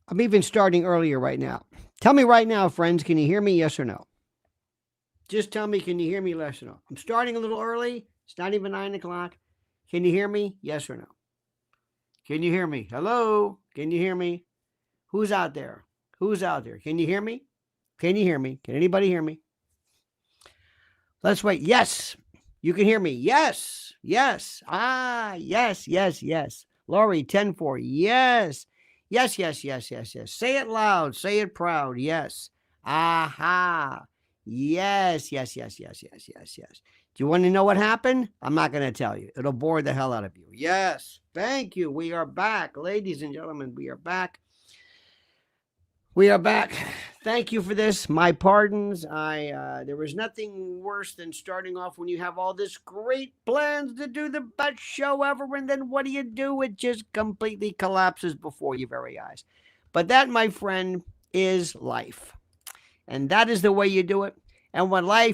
I'm even starting earlier right now. Tell me right now, friends, can you hear me? Yes or no? Just tell me, can you hear me? Yes or no? I'm starting a little early. It's not even 9 o'clock. Can you hear me? Yes or no? Can you hear me? Hello? Can you hear me? Who's out there? Who's out there? Can you hear me? Can you hear me? Can anybody hear me? Let's wait. Yes. You can hear me. Yes. Yes. Yes, yes, yes. Laurie, 10-4. Yes. Yes, yes, yes, yes, yes. Say it loud. Say it proud. Yes. Aha. Yes, yes, yes, yes, yes, yes, yes. Do you want to know what happened? I'm not going to tell you. It'll bore the hell out of you. Yes. Thank you. We are back. Ladies and gentlemen, we are back. We are back. Thank you for this. My pardons. There was nothing worse than starting off when you have all this great plans to do the best show ever, and then what do? It just completely collapses before your very eyes. But that, my friend, is life. And that is the way you do it. And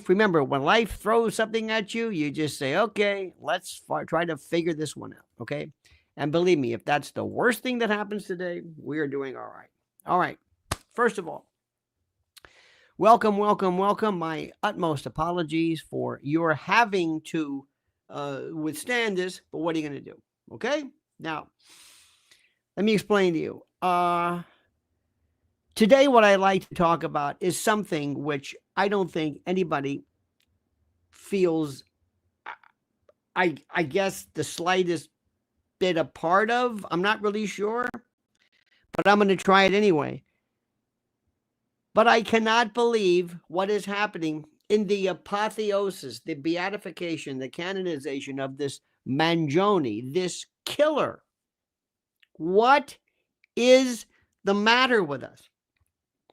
remember, when life throws something at you, you just say, okay, let's try to figure this one out. Okay. And believe me, if that's the worst thing that happens today, we are doing all right. All right. First of all, welcome. My utmost apologies for your having to withstand this, but what are you going to do? Okay? Now, let me explain to you. Today, what I like to talk about is something which I don't think anybody feels, I guess, the slightest bit a part of. I'm not really sure, but I'm going to try it anyway. But I cannot believe what is happening in the apotheosis, the beatification, the canonization of this Mangione, this killer. What is the matter with us?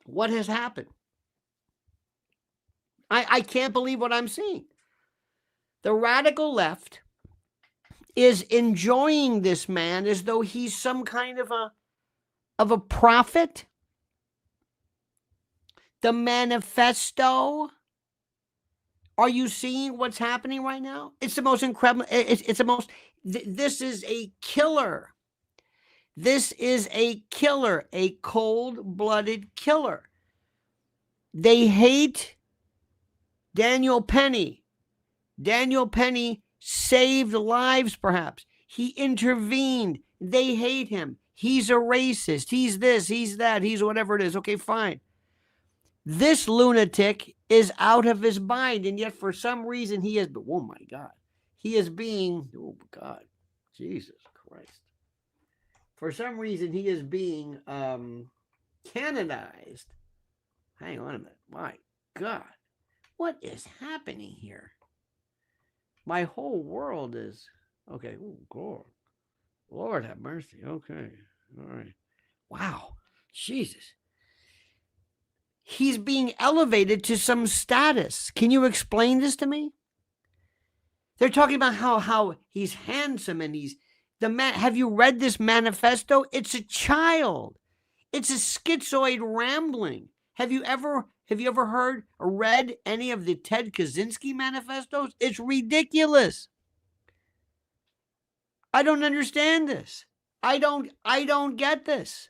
What has happened? I can't believe what I'm seeing. The radical left is enjoying this man as though he's some kind of a prophet. The manifesto. Are you seeing what's happening right now? It's the most incredible. This is a killer. This is a killer, a cold-blooded killer. They hate Daniel Penny. Daniel Penny saved lives, perhaps. He intervened. They hate him. He's a racist. He's this, he's that, he's whatever it is. Okay, fine. This lunatic is out of his mind, and yet for some reason he is, oh my God, he is being, oh God, Jesus Christ. For some reason he is being canonized. Hang on a minute. My God, what is happening here? My whole world is, okay, oh God, Lord have mercy. Okay, all right. Wow, Jesus. He's being elevated to some status. Can you explain this to me? They're talking about how he's handsome and he's the man. Have you read this manifesto? It's a child. It's a schizoid rambling. Have you ever heard or read any of the Ted Kaczynski manifestos? It's ridiculous. I don't understand this. I don't get this.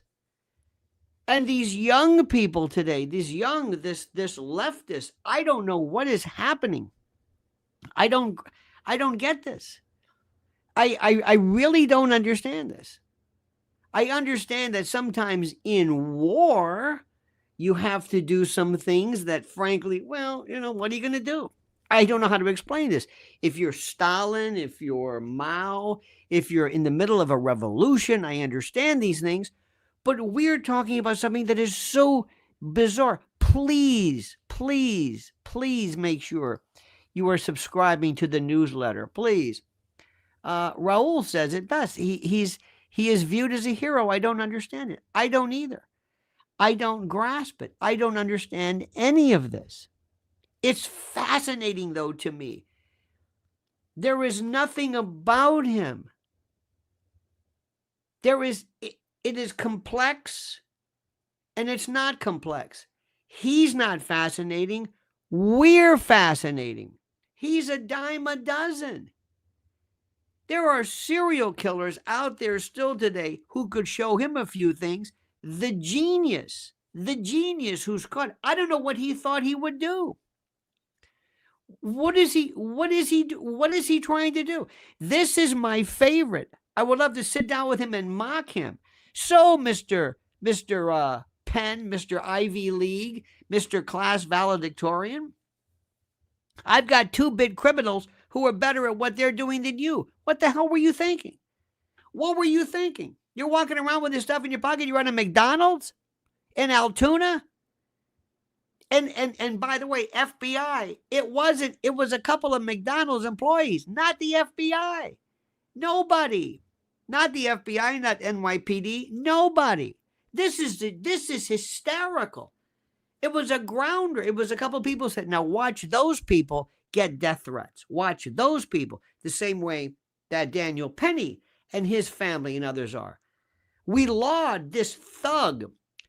And these young people today, this leftist, I don't know what is happening. I don't get this. I really don't understand this. I understand that sometimes in war, you have to do some things that, frankly, well, what are you going to do? I don't know how to explain this. If you're Stalin, if you're Mao, if you're in the middle of a revolution, I understand these things. But we're talking about something that is so bizarre. Please, please, please make sure you are subscribing to the newsletter. Please. Raul says it best. He is viewed as a hero. I don't understand it. I don't either. I don't grasp it. I don't understand any of this. It's fascinating, though, to me. There is nothing about him. It is complex, and it's not complex. He's not fascinating. We're fascinating. He's a dime a dozen. There are serial killers out there still today who could show him a few things the genius who's caught. I don't know what he thought he would do. What is he trying to do? This is my favorite. I would love to sit down with him and mock him. So, Mr. Penn, Mr. Ivy League, Mr. Class Valedictorian, I've got 2-bit criminals who are better at what they're doing than you. What the hell were you thinking? What were you thinking? You're walking around with this stuff in your pocket. You're running McDonald's in Altoona. And by the way, FBI, it was a couple of McDonald's employees, not the FBI. Nobody. Not the FBI, not NYPD, nobody. This is hysterical. It was a grounder. It was a couple of people said, now watch those people get death threats. Watch those people the same way that Daniel Penny and his family and others are. We laud this thug,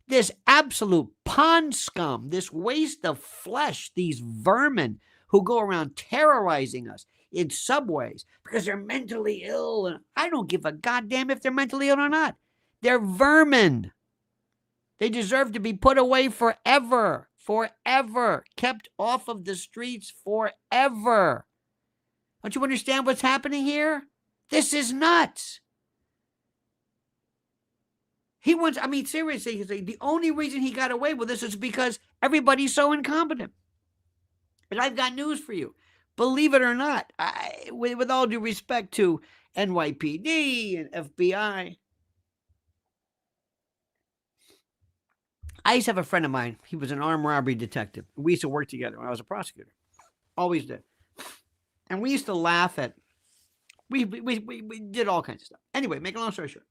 this absolute pond scum, this waste of flesh, these vermin who go around terrorizing us in subways because they're mentally ill. And I don't give a goddamn if they're mentally ill or not. They're vermin. They deserve to be put away forever, kept off of the streets forever. Don't you understand what's happening here? This is nuts. Seriously, the only reason he got away with this is because everybody's so incompetent. But I've got news for you. Believe it or not, with all due respect to NYPD and FBI, I used to have a friend of mine. He was an armed robbery detective. We used to work together when I was a prosecutor. Always did. And we used to laugh at, we did all kinds of stuff. Anyway, make a long story short.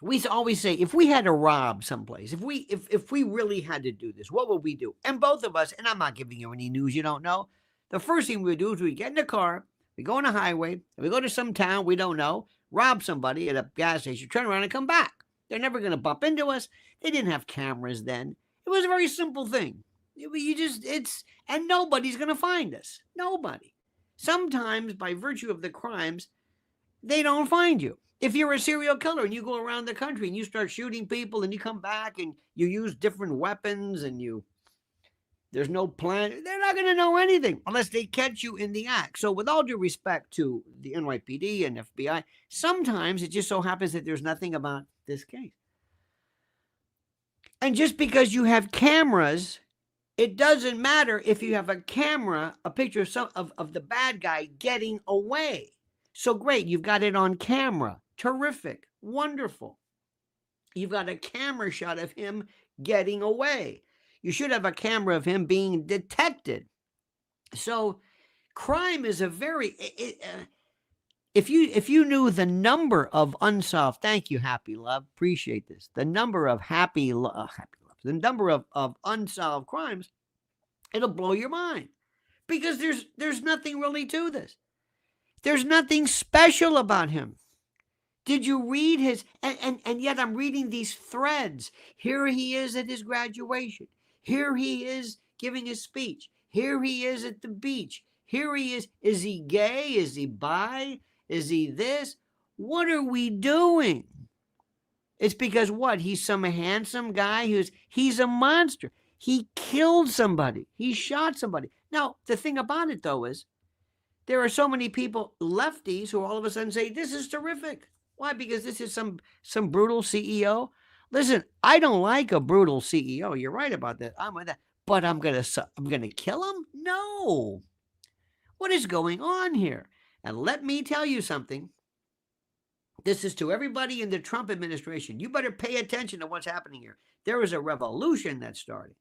We used to always say, if we had to rob someplace, if we really had to do this, what would we do? And both of us, and I'm not giving you any news you don't know, the first thing we would do is we get in the car, we go on a highway, and we go to some town we don't know, rob somebody at a gas station, turn around and come back. They're never going to bump into us. They didn't have cameras then. It was a very simple thing. And nobody's going to find us. Nobody. Sometimes, by virtue of the crimes, they don't find you. If you're a serial killer and you go around the country and you start shooting people and you come back and you use different weapons and there's no plan, they're not going to know anything unless they catch you in the act. So with all due respect to the NYPD and FBI, sometimes it just so happens that there's nothing about this case. And just because you have cameras, it doesn't matter if you have a camera, a picture of the bad guy getting away. So great, you've got it on camera. Terrific, wonderful. You've got a camera shot of him getting away. You should have a camera of him being detected. So crime is a very, if you knew the number of unsolved, thank you, Happy Love, appreciate this. The number of happy love, the number of unsolved crimes, it'll blow your mind because there's nothing really to this. There's nothing special about him. Did you read his, and yet I'm reading these threads. Here he is at his graduation. Here he is giving his speech. Here he is at the beach. Here he is. Is he gay? Is he bi? Is he this? What are we doing? It's because what? He's some handsome guy he's a monster. He killed somebody. He shot somebody. Now, the thing about it, though, is there are so many people, lefties, who all of a sudden say, this is terrific. Why? Because this is some brutal CEO. Listen, I don't like a brutal CEO. You're right about that. I'm with that. But I'm gonna kill him? No. What is going on here? And let me tell you something. This is to everybody in the Trump administration. You better pay attention to what's happening here. There is a revolution that's starting.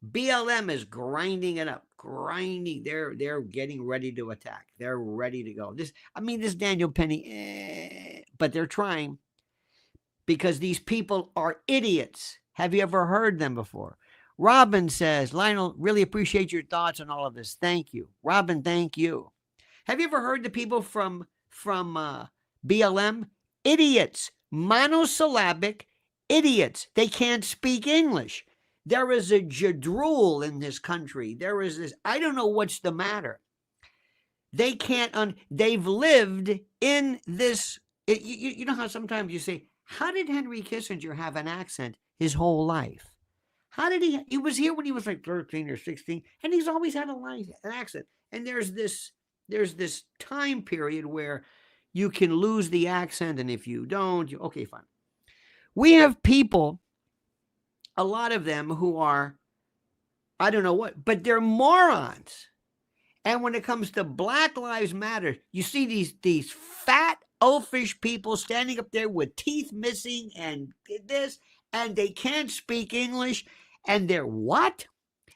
BLM is grinding it up, grinding. They're getting ready to attack. They're ready to go. This Daniel Penny, but they're trying because these people are idiots. Have you ever heard them before? Robin says, Lionel, really appreciate your thoughts on all of this. Thank you. Robin, thank you. Have you ever heard the people from BLM? Idiots, monosyllabic idiots. They can't speak English. There is a jadrul in this country. There is this, I don't know what's the matter. They can't, they've lived in this You know how sometimes you say, how did Henry Kissinger have an accent his whole life? How did he was here when he was like 13 or 16, and he's always had an accent. And there's this time period where you can lose the accent, and if you don't, okay, fine. We have people, a lot of them who are, I don't know what, but they're morons. And when it comes to Black Lives Matter, you see these fat, oafish people standing up there with teeth missing and this, and they can't speak English, and they're what?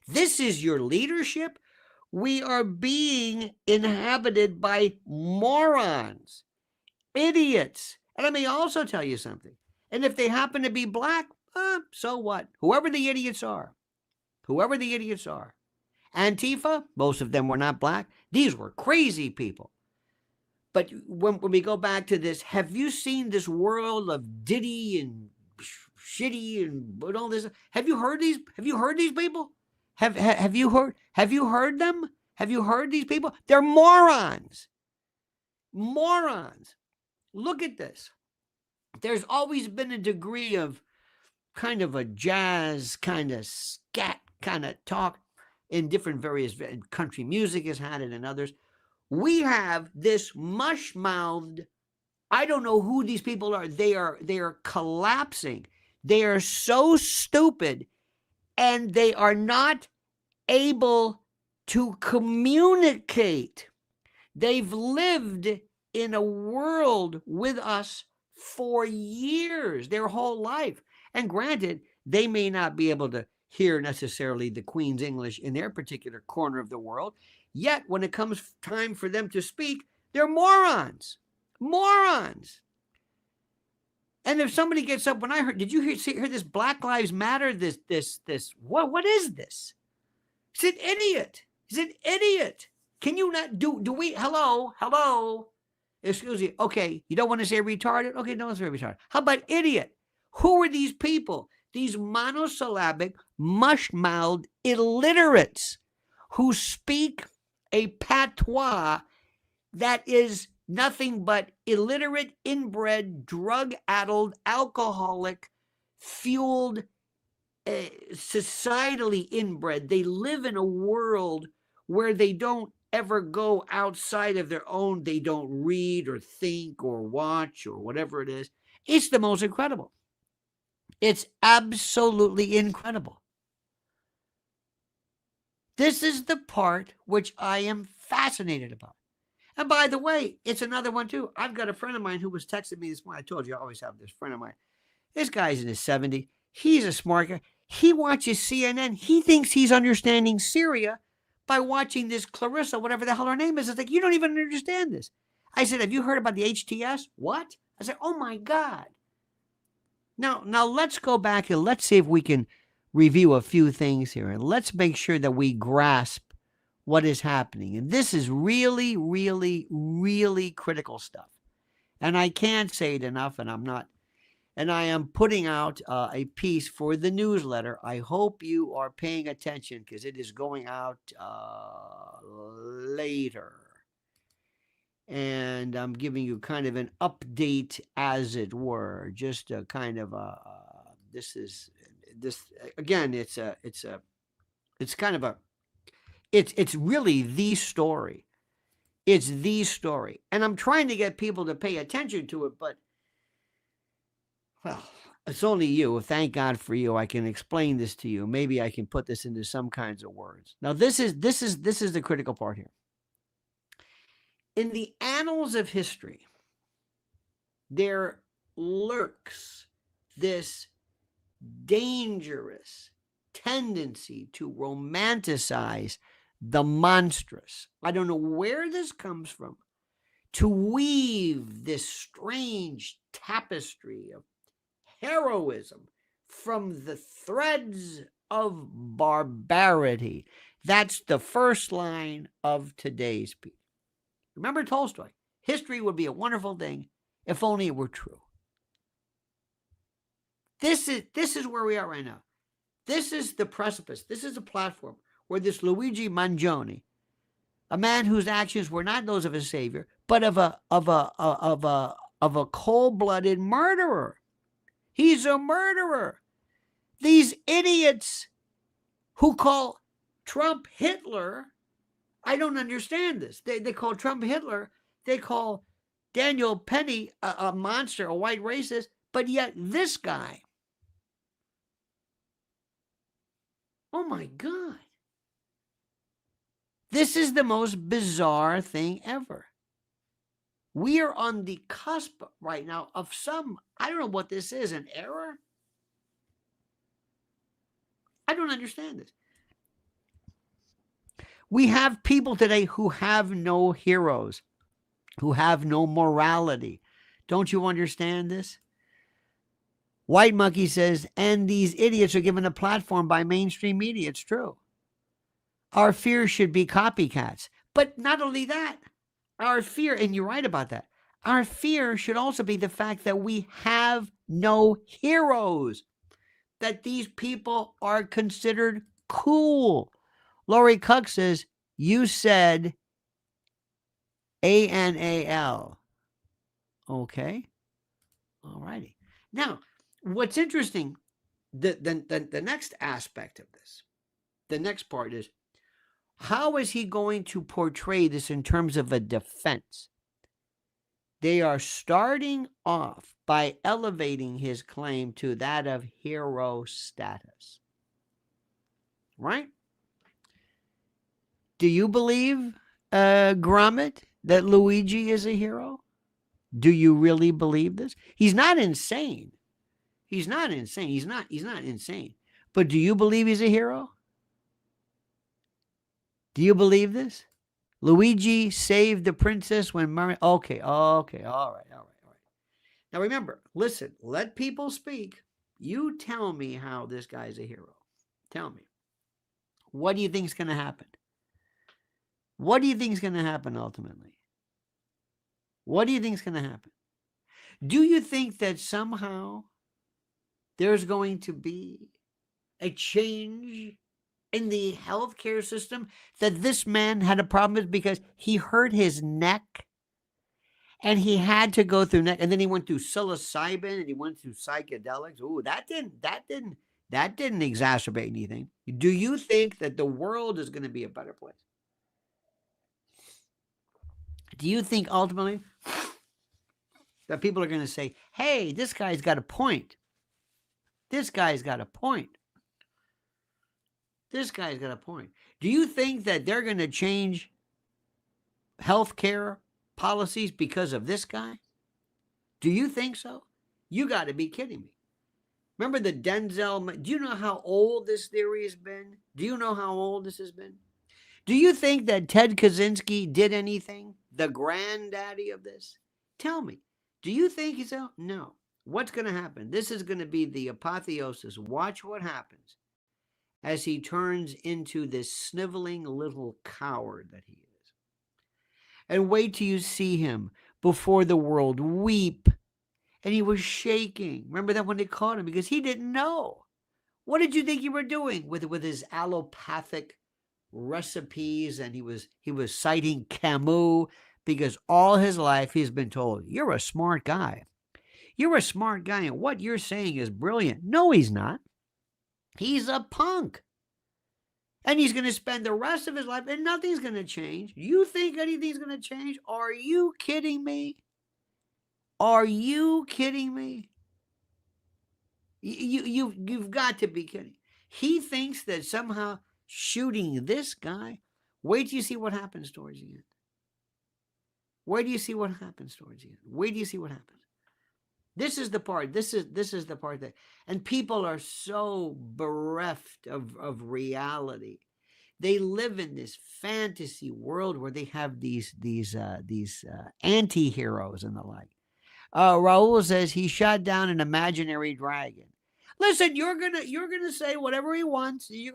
This is your leadership? We are being inhabited by morons, idiots. And let me also tell you something. And if they happen to be black, so what? Whoever the idiots are. Antifa, most of them were not black. These were crazy people. But when we go back to this, have you seen this world of Diddy and Shitty and all this? Have you heard these people? Have you heard them? Have you heard these people? They're morons. Morons. Look at this. There's always been a degree of kind of a jazz, kind of scat, kind of talk in different various country music has had it and others. We have this mush-mouthed, I don't know who these people are. They are collapsing. They are so stupid, and they are not able to communicate. They've lived in a world with us for years, their whole life. And granted, they may not be able to hear necessarily the Queen's English in their particular corner of the world. Yet, when it comes time for them to speak, they're morons. Morons. And if somebody gets up, when I heard, did you hear this Black Lives Matter? This, what is this? It's an idiot. It's an idiot. Can you not do we, hello? Excuse me. Okay, you don't want to say retarded? Okay, don't say retarded. How about idiot? Who are these people? These monosyllabic, mush-mouthed illiterates who speak a patois that is nothing but illiterate, inbred, drug-addled, alcoholic, fueled, societally inbred. They live in a world where they don't ever go outside of their own. They don't read or think or watch or whatever it is. It's the most incredible. It's absolutely incredible. This is the part which I am fascinated about. And by the way, it's another one too. I've got a friend of mine who was texting me this morning. I told you I always have this friend of mine. This guy's in his 70s. He's a smart guy. He watches CNN. He thinks he's understanding Syria by watching this Clarissa, whatever the hell her name is. It's like, you don't even understand this. I said, have you heard about the HTS? What? I said, oh my God. Now let's go back and let's see if we can review a few things here. And let's make sure that we grasp what is happening. And this is really, really, really critical stuff. And I can't say it enough, and I'm not. And I am putting out a piece for the newsletter. I hope you are paying attention because it is going out later. And I'm giving you kind of an update, as it were, just a kind of it's really the story. It's the story. And I'm trying to get people to pay attention to it, but well, it's only you. Thank God for you. I can explain this to you. Maybe I can put this into some kinds of words. Now, this is the critical part here. In the annals of history, there lurks this dangerous tendency to romanticize the monstrous. I don't know where this comes from. To weave this strange tapestry of heroism from the threads of barbarity. That's the first line of today's piece. Remember Tolstoy, history would be a wonderful thing if only it were true. This is where we are right now. This is the precipice. This is the platform where this Luigi Mangione, a man whose actions were not those of a savior, but of a of a cold-blooded murderer. He's a murderer. These idiots who call Trump Hitler, I don't understand this. They call Trump Hitler. They call Daniel Penny a monster, a white racist, but yet this guy, oh my God. This is the most bizarre thing ever. We are on the cusp right now of some, I don't know what this is, an error? I don't understand this. We have people today who have no heroes, who have no morality. Don't you understand this? White Monkey says, and these idiots are given a platform by mainstream media. It's true. Our fear should be copycats. But not only that, our fear, and you're right about that, our fear should also be the fact that we have no heroes, that these people are considered cool. Lori Cook says, you said ANAL. Okay. All righty. Now, what's interesting, the next aspect of this, the next part is, how is he going to portray this in terms of a defense? They are starting off by elevating his claim to that of hero status. Right? Do you believe, Gromit, that Luigi is a hero? Do you really believe this? He's not insane. He's not insane. He's not insane. But do you believe he's a hero? Do you believe this? Luigi saved the princess when okay, all right. Now remember, listen, let people speak. You tell me how this guy's a hero. Tell me. What do you think is going to happen? What do you think is going to happen ultimately? What do you think is going to happen? Do you think that somehow there's going to be a change in the healthcare system, that this man had a problem with because he hurt his neck and he had to go through neck, and then he went through psilocybin and he went through psychedelics? Ooh, that didn't exacerbate anything. Do you think that the world is going to be a better place? Do you think ultimately that people are going to say, hey, this guy's got a point? This guy's got a point. This guy's got a point. Do you think that they're going to change healthcare policies because of this guy? Do you think so? You got to be kidding me. Remember the Denzel? Do you know how old this theory has been? Do you know how old this has been? Do you think that Ted Kaczynski did anything? The granddaddy of this? Tell me. Do you think he's out? No. What's going to happen? This is going to be the apotheosis. Watch what happens as he turns into this sniveling little coward that he is. And wait till you see him before the world weep. And he was shaking. Remember that when they caught him? Because he didn't know. What did you think you were doing with his allopathic recipes? And he was citing Camus, because all his life he's been told, you're a smart guy. You're a smart guy, and what you're saying is brilliant. No, he's not. He's a punk. And he's going to spend the rest of his life, and nothing's going to change. You think anything's going to change? Are you kidding me? Are you kidding me? You've got to be kidding. He thinks that somehow shooting this guy, wait till you see what happens towards the end. Where do you see what happens towards the end? Where do you see what happens? This is the part. This is the part that, and people are so bereft of reality. They live in this fantasy world where they have these anti-heroes and the like. Raul says he shot down an imaginary dragon. Listen, you're gonna say whatever he wants. You're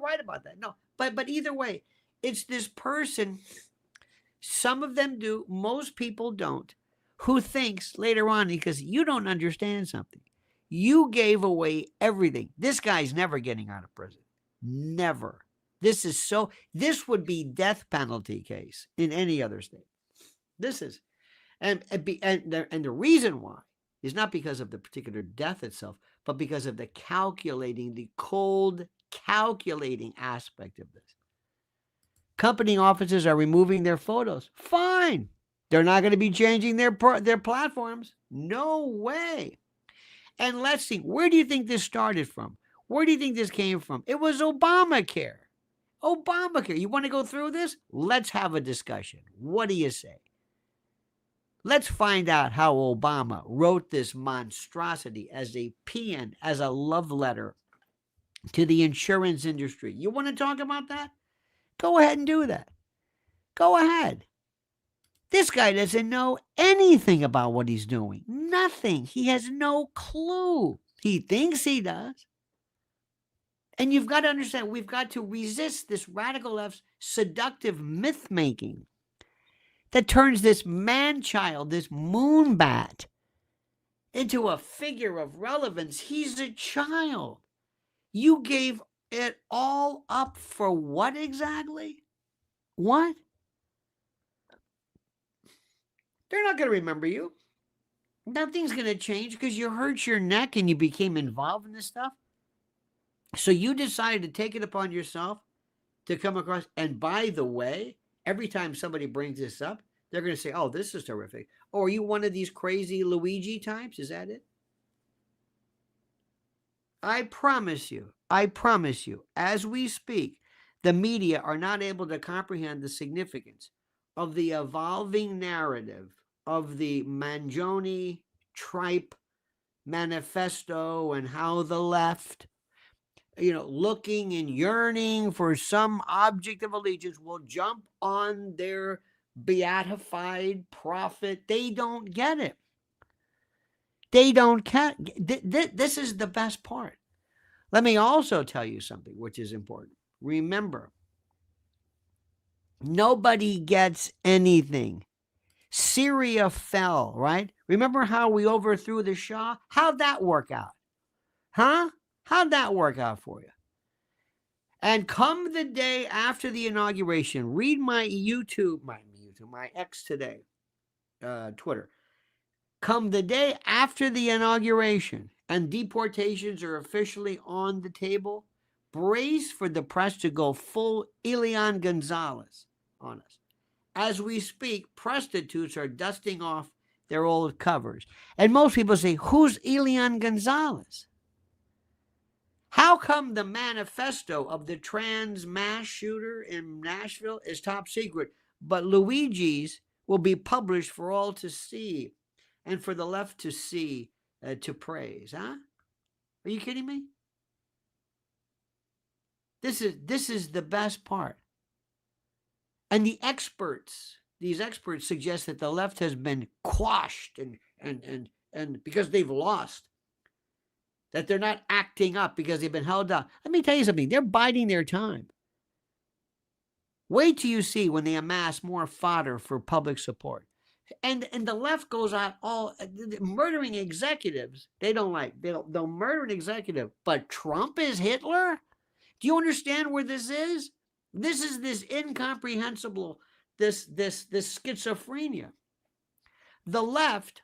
right about that. No, but either way, it's this person. Some of them do. Most people don't. Who thinks later on, because you don't understand something. You gave away everything. This guy's never getting out of prison. Never. This would be death penalty case in any other state. This is, And the reason why is not because of the particular death itself, but because of the cold calculating aspect of this. Company offices are removing their photos. Fine. They're not going to be changing their platforms. No way. And let's see, where do you think this started from? Where do you think this came from? It was Obamacare. Obamacare. You want to go through this? Let's have a discussion. What do you say? Let's find out how Obama wrote this monstrosity as a paean, as a love letter to the insurance industry. You want to talk about that? Go ahead and do that. Go ahead. This guy doesn't know anything about what he's doing. Nothing. He has no clue. He thinks he does. And you've got to understand, we've got to resist this radical left's seductive myth-making that turns this man-child, this moonbat, into a figure of relevance. He's a child. You gave it all up for what exactly? What? They're not going to remember you. Nothing's going to change because you hurt your neck and you became involved in this stuff. So you decided to take it upon yourself to come across. And by the way, every time somebody brings this up, they're going to say, oh, this is terrific. Oh, are you one of these crazy Luigi types? Is that it? I promise you, as we speak, the media are not able to comprehend the significance of the evolving narrative of the Mangione tripe manifesto and how the left, looking and yearning for some object of allegiance will jump on their beatified prophet. They don't get it. They don't get this is the best part. Let me also tell you something which is important. Remember, nobody gets anything. Syria fell, right? Remember how we overthrew the Shah? How'd that work out? Huh? How'd that work out for you? And come the day after the inauguration, read my my X today, Twitter. Come the day after the inauguration and deportations are officially on the table, brace for the press to go full Elian Gonzalez on us. As we speak, prostitutes are dusting off their old covers. And most people say, who's Elian Gonzalez? How come the manifesto of the trans mass shooter in Nashville is top secret, but Luigi's will be published for all to see and for the left to see, to praise? Huh? Are you kidding me? This is the best part. And these experts suggest that the left has been quashed and because they've lost, that they're not acting up because they've been held down. Let me tell you something. They're biding their time. Wait till you see when they amass more fodder for public support. And the left goes out all murdering executives. They'll murder an executive, but Trump is Hitler? Do you understand where this is? This is this incomprehensible, this schizophrenia. The left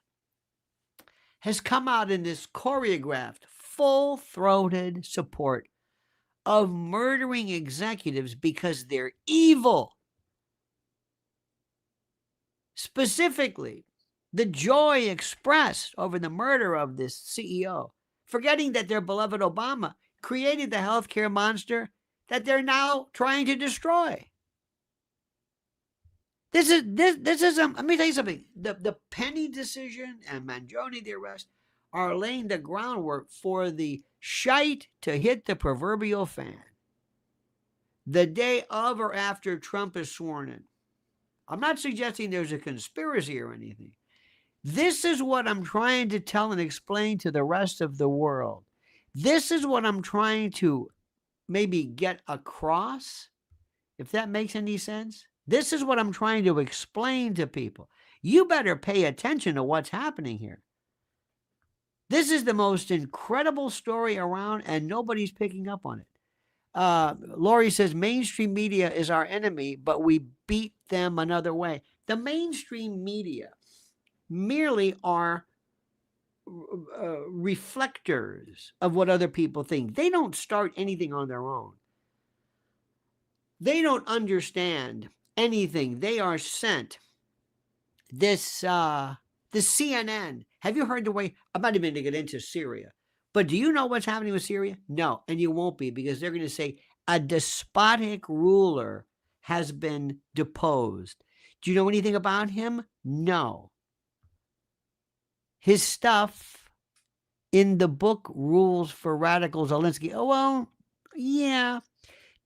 has come out in this choreographed, full-throated support of murdering executives because they're evil. Specifically, the joy expressed over the murder of this CEO, forgetting that their beloved Obama created the healthcare monster that they're now trying to destroy. This is let me tell you something. The Penny decision and Mangione, the arrest, are laying the groundwork for the shite to hit the proverbial fan the day of or after Trump is sworn in. I'm not suggesting there's a conspiracy or anything. This is what I'm trying to tell and explain to the rest of the world. This is what I'm trying to maybe get across, if that makes any sense. This is what I'm trying to explain to people. You better pay attention to what's happening here. This is the most incredible story around, and nobody's picking up on it. Lori says, mainstream media is our enemy, but we beat them another way. The mainstream media merely are reflectors of what other people think. They don't start anything on their own. They don't understand anything. They are sent this CNN. Have you heard the way? I'm not even going to get into Syria, but do you know what's happening with Syria? No, and you won't be, because they're going to say a despotic ruler has been deposed. Do you know anything about him? No. His stuff in the book Rules for Radical Zelensky. Oh, well, yeah.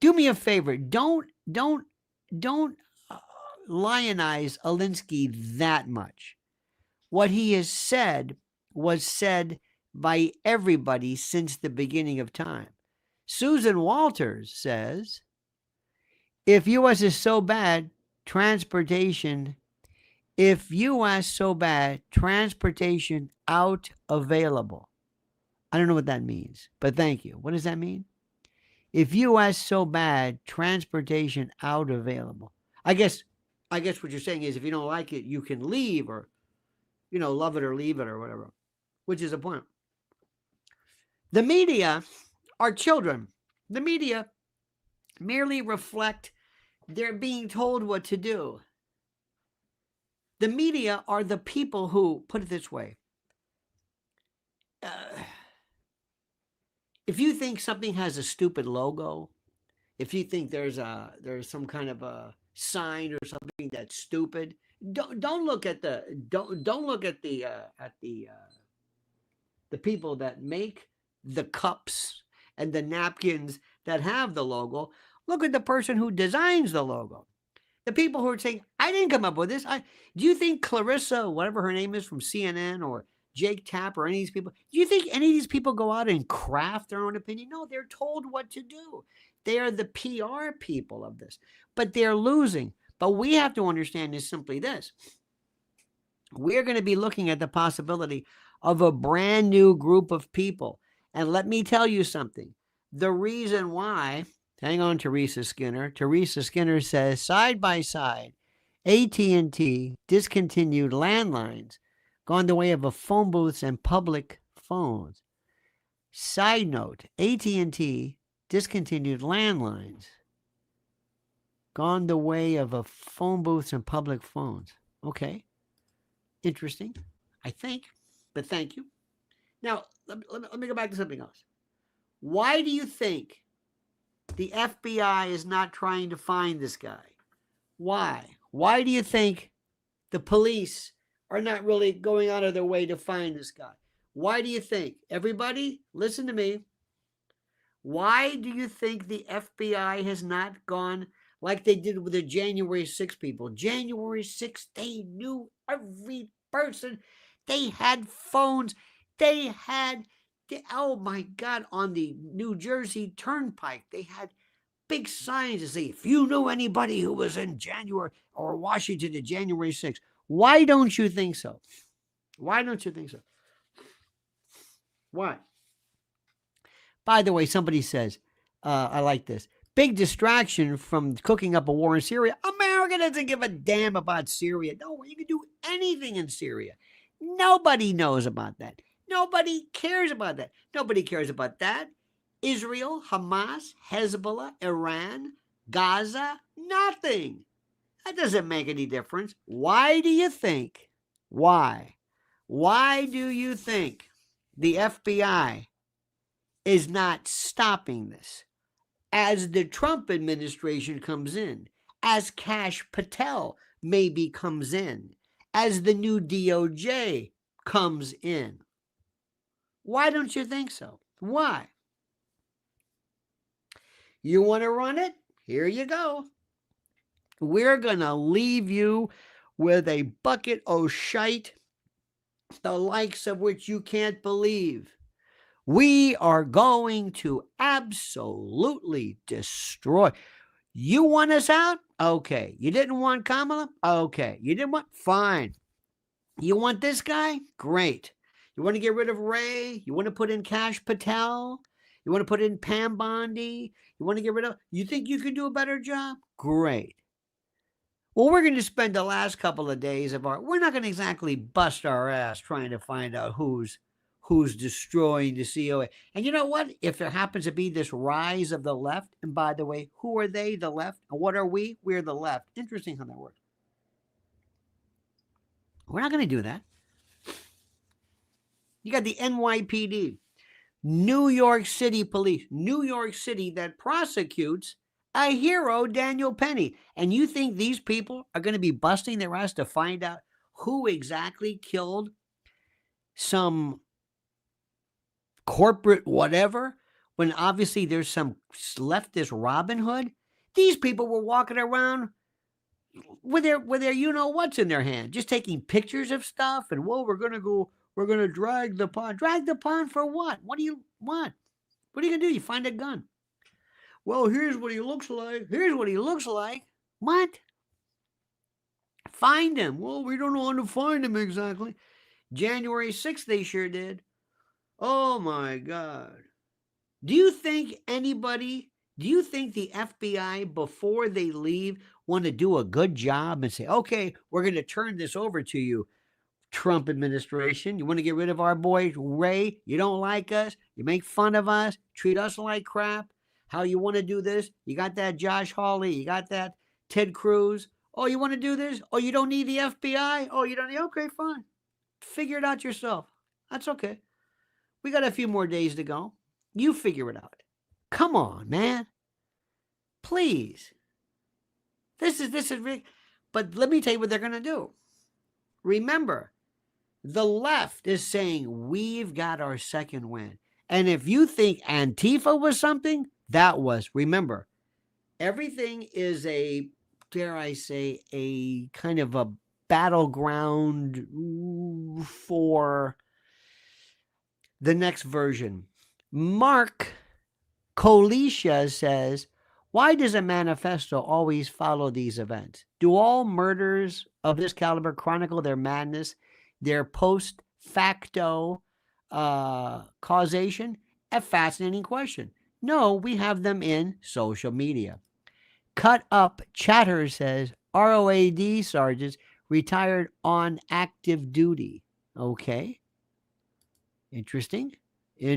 Do me a favor. Don't lionize Alinsky that much. What he has said was said by everybody since the beginning of time. Susan Walters says, if U.S. is so bad, transportation out available. I don't know what that means, but thank you. What does that mean? If U.S. so bad, transportation out available. I guess what you're saying is if you don't like it, you can leave, or, love it or leave it or whatever, which is the point. The media are children. The media merely reflect they're being told what to do. The media are the people who, put it this way, if you think something has a stupid logo, if you think there's some kind of a sign or something that's stupid, don't look at the people that make the cups and the napkins that have the logo. Look at the person who designs the logo. The people who are saying, I didn't come up with this. Do you think Clarissa, whatever her name is, from CNN, or Jake Tapp, or any of these people, do you think any of these people go out and craft their own opinion? No, they're told what to do. They are the PR people of this, but they're losing. But we have to understand is simply this. We're going to be looking at the possibility of a brand new group of people. And let me tell you something. The reason why, hang on, Teresa Skinner. Teresa Skinner says, side by side, AT&T discontinued landlines, gone the way of a phone booths and public phones. Side note, AT&T discontinued landlines, gone the way of a phone booths and public phones. Okay. Interesting, I think, but thank you. Now, let me go back to something else. Why do you think the FBI is not trying to find this guy? Why? Why do you think the police are not really going out of their way to find this guy? Why do you think? Everybody, listen to me. Why do you think the FBI has not gone like they did with the January 6th people? January 6th, they knew every person. They had phones. They had, oh my God, on the New Jersey Turnpike, they had big signs to say, if you knew anybody who was in January or Washington to January 6th. Why don't you think so? Why don't you think so? Why? By the way, somebody says, I like this. Big distraction from cooking up a war in Syria. America doesn't give a damn about Syria. No, you can do anything in Syria. Nobody knows about that. Nobody cares about that. Nobody cares about that. Israel, Hamas, Hezbollah, Iran, Gaza, nothing. That doesn't make any difference. Why do you think? Why do you think the FBI is not stopping this? As the Trump administration comes in, as Kash Patel maybe comes in, as the new DOJ comes in. Why don't you think so? Why? You want to run it? Here you go. We're going to leave you with a bucket of shite, the likes of which you can't believe. We are going to absolutely destroy. You want us out? Okay. You didn't want Kamala? Okay. You didn't want? Fine. You want this guy? Great. You want to get rid of Ray? You want to put in Kash Patel? You want to put in Pam Bondi? You want to get rid of? You think you can do a better job? Great. Well, we're going to spend the last couple of days we're not going to exactly bust our ass trying to find out who's destroying the COA. And you know what? If there happens to be this rise of the left, and by the way, who are they, the left? And what are we? We're the left. Interesting how that works. We're not going to do that. You got the NYPD, New York City Police, New York City, that prosecutes a hero, Daniel Penny. And you think these people are going to be busting their ass to find out who exactly killed some corporate whatever, when obviously there's some leftist Robin Hood? These people were walking around with their you know what's in their hand, just taking pictures of stuff, and we're gonna drag the pawn for what? What are you gonna do? You find a gun. Well, here's what he looks like. What? Find him. Well, we don't know how to find him exactly. January 6th, they sure did. Oh my God. Do you think the FBI, before they leave, want to do a good job and say, okay, we're going to turn this over to you, Trump administration? You want to get rid of our boy Ray? You don't like us? You make fun of us? Treat us like crap? How you want to do this? You got that Josh Hawley? You got that Ted Cruz? Oh, you want to do this? Oh, you don't need the FBI? Oh, you don't need... Okay, fine. Figure it out yourself. That's okay. We got a few more days to go. You figure it out. Come on, man. Please. This is big. But let me tell you what they're going to do. Remember, the left is saying we've got our second win. And if you think Antifa was something, that was. Remember, everything is a, dare I say, a kind of a battleground for the next version. Mark Kolisha says, why does a manifesto always follow these events? Do all murders of this caliber chronicle their madness, their post facto causation? A fascinating question. No, we have them in social media. Cut Up Chatter says, ROAD sergeants retired on active duty. Okay. Interesting. I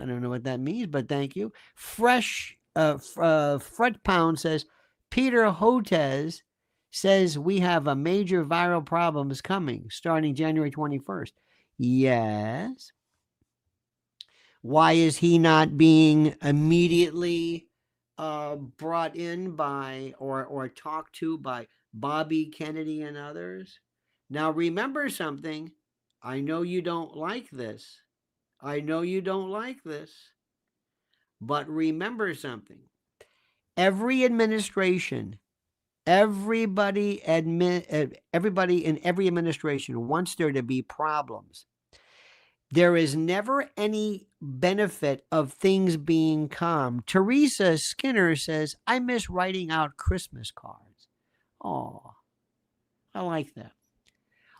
don't know what that means, but thank you. Fresh Fret Pound says, Peter Hotez says we have a major viral problems coming starting January 21st. Yes. Why is he not being immediately brought in by or talked to by Bobby Kennedy and others? Now remember something. I know you don't like this. But remember something. Every administration, everybody in every administration wants there to be problems. There is never any benefit of things being calm. Teresa Skinner says, I miss writing out Christmas cards. Oh, I like that.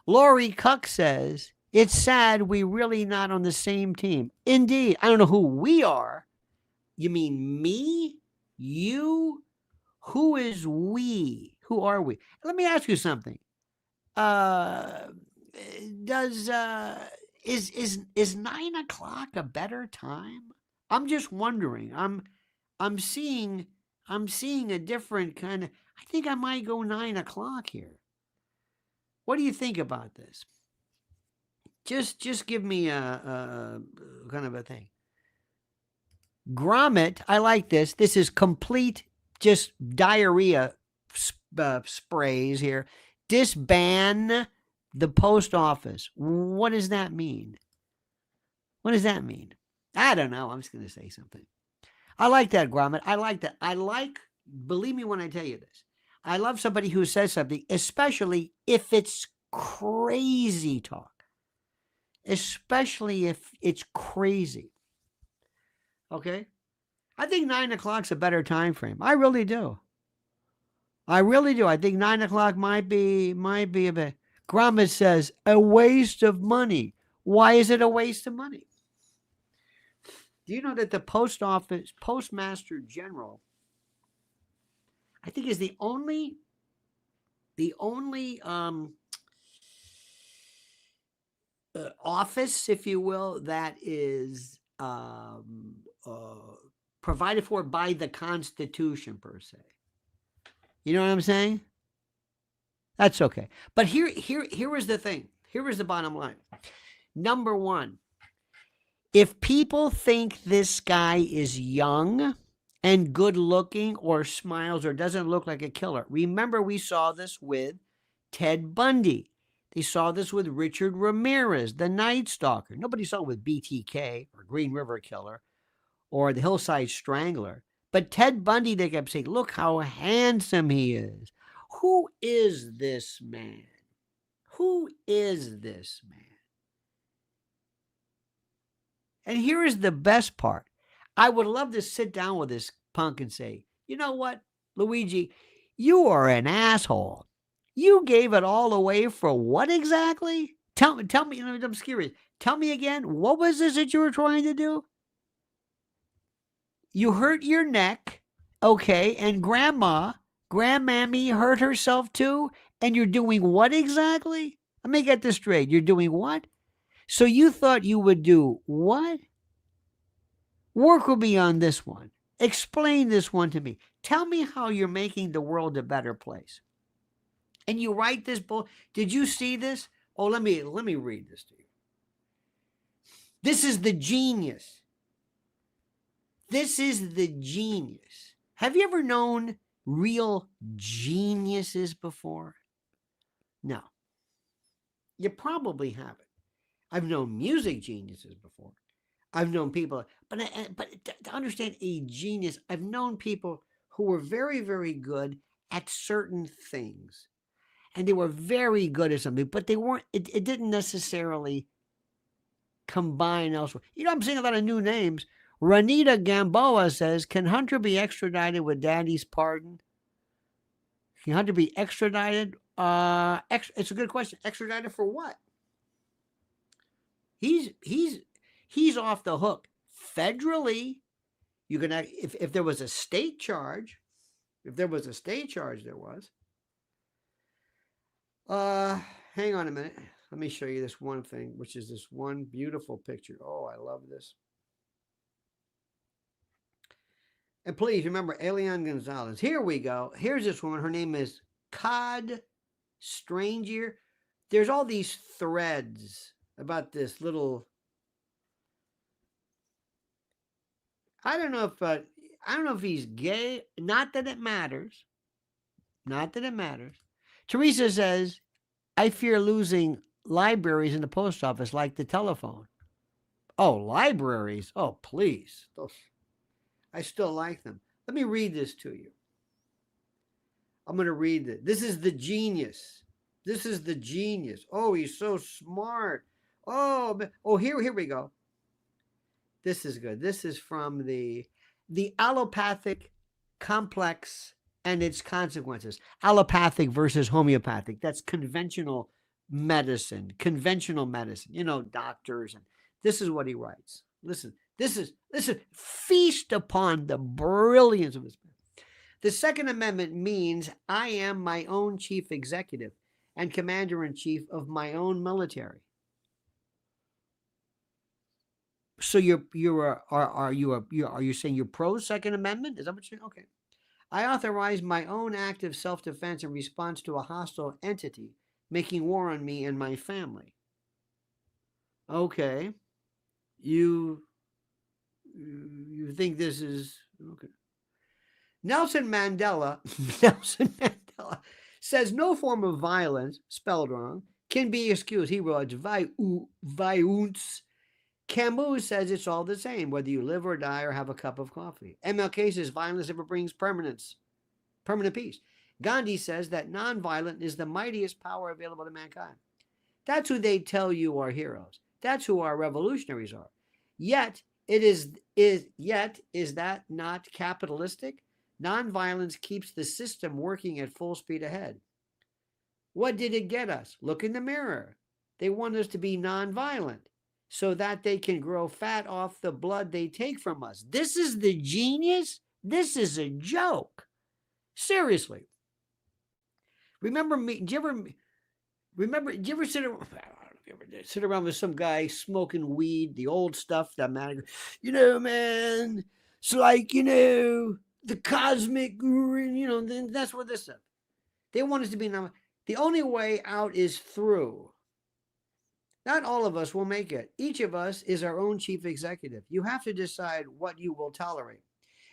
Lori Cuck says, it's sad we're really not on the same team. Indeed. I don't know who we are. You mean me? You? Who is we? Who are we? Let me ask you something. Is 9 o'clock a better time? I'm just wondering. I'm seeing a different kind of. I think I might go 9 o'clock here. What do you think about this? Just give me a kind of a thing. Grommet, I like this. This is complete just diarrhea sprays here. Disband the post office. What does that mean? I don't know. I'm just going to say something. I like that, Grommet. I like that. Believe me when I tell you this. I love somebody who says something, especially if it's crazy talk. Especially if it's crazy. Okay? I think 9 o'clock's a better time frame. I really do. I think 9 o'clock might be a bit. Grommet says, a waste of money. Why is it a waste of money? Do you know that the post office postmaster general, I think, is the only office, if you will, that is provided for by the Constitution per se. You know what I'm saying? That's okay. But here is the thing. Here is the bottom line. Number one, if people think this guy is young and good looking or smiles or doesn't look like a killer, remember we saw this with Ted Bundy. They saw this with Richard Ramirez, the Night Stalker. Nobody saw it with BTK or Green River Killer or the Hillside Strangler. But Ted Bundy, they kept saying, look how handsome he is. Who is this man? Who is this man? And here is the best part. I would love to sit down with this punk and say, you know what, Luigi, you are an asshole. You gave it all away for what exactly? Tell me, I'm curious. Tell me again, what was this that you were trying to do? You hurt your neck, okay, and Grandmammy hurt herself too, and you're doing what exactly? Let me get this straight. You're doing what? So you thought you would do what? Work with me on this one. Explain this one to me. Tell me how you're making the world a better place. And you write this book. Did you see this? Oh, let me read this to you. This is the genius. This is the genius. Have you ever known real geniuses before? No. You probably haven't. I've known music geniuses before. I've known people, but to understand a genius, I've known people who were very, very good at certain things. And they were very good at something, but they weren't, it didn't necessarily combine elsewhere. You know, I'm seeing a lot of new names. Ranita Gamboa says, can Hunter be extradited with daddy's pardon? Can Hunter be extradited? It's a good question. Extradited for what? He's off the hook. Federally, you can, if there was a state charge, there was. Hang on a minute. Let me show you this one thing, which is this one beautiful picture. Oh, I love this. And please remember, Elian Gonzalez. Here we go. Here's this woman. Her name is Cod Stranger. There's all these threads about this little. I don't know if he's gay. Not that it matters. Teresa says, I fear losing libraries in the post office like the telephone. Oh, libraries. Oh, please. I still like them. Let me read this to you. I'm going to read it. This is the genius. Oh, he's so smart. Oh, here we go. This is good. This is from the allopathic complex and its consequences. Allopathic versus homeopathic. That's conventional medicine. You know, doctors. And this is what he writes. Listen, feast upon the brilliance of this man. The Second Amendment means I am my own chief executive and commander-in-chief of my own military. So are you saying you're pro Second Amendment? Is that what you're saying? Okay. I authorize my own act of self-defense in response to a hostile entity making war on me and my family. Okay. You think this is okay? Nelson Mandela says no form of violence, spelled wrong, can be excused. He wrote violence. Camus says it's all the same, whether you live or die or have a cup of coffee. MLK says violence never brings permanent peace. Gandhi says that nonviolent is the mightiest power available to mankind. That's who they tell you are heroes. That's who our revolutionaries are. Yet is that not capitalistic? Nonviolence keeps the system working at full speed ahead. What did it get us? Look in the mirror. They want us to be nonviolent so that they can grow fat off the blood they take from us. This is the genius? This is a joke. Seriously. Remember me? Did you ever sit around with some guy smoking weed, the old stuff that man, man, it's like, the cosmic, then that's what this stuff. They want us to be the only way out is through. Not all of us will make it. Each of us is our own chief executive. You have to decide what you will tolerate.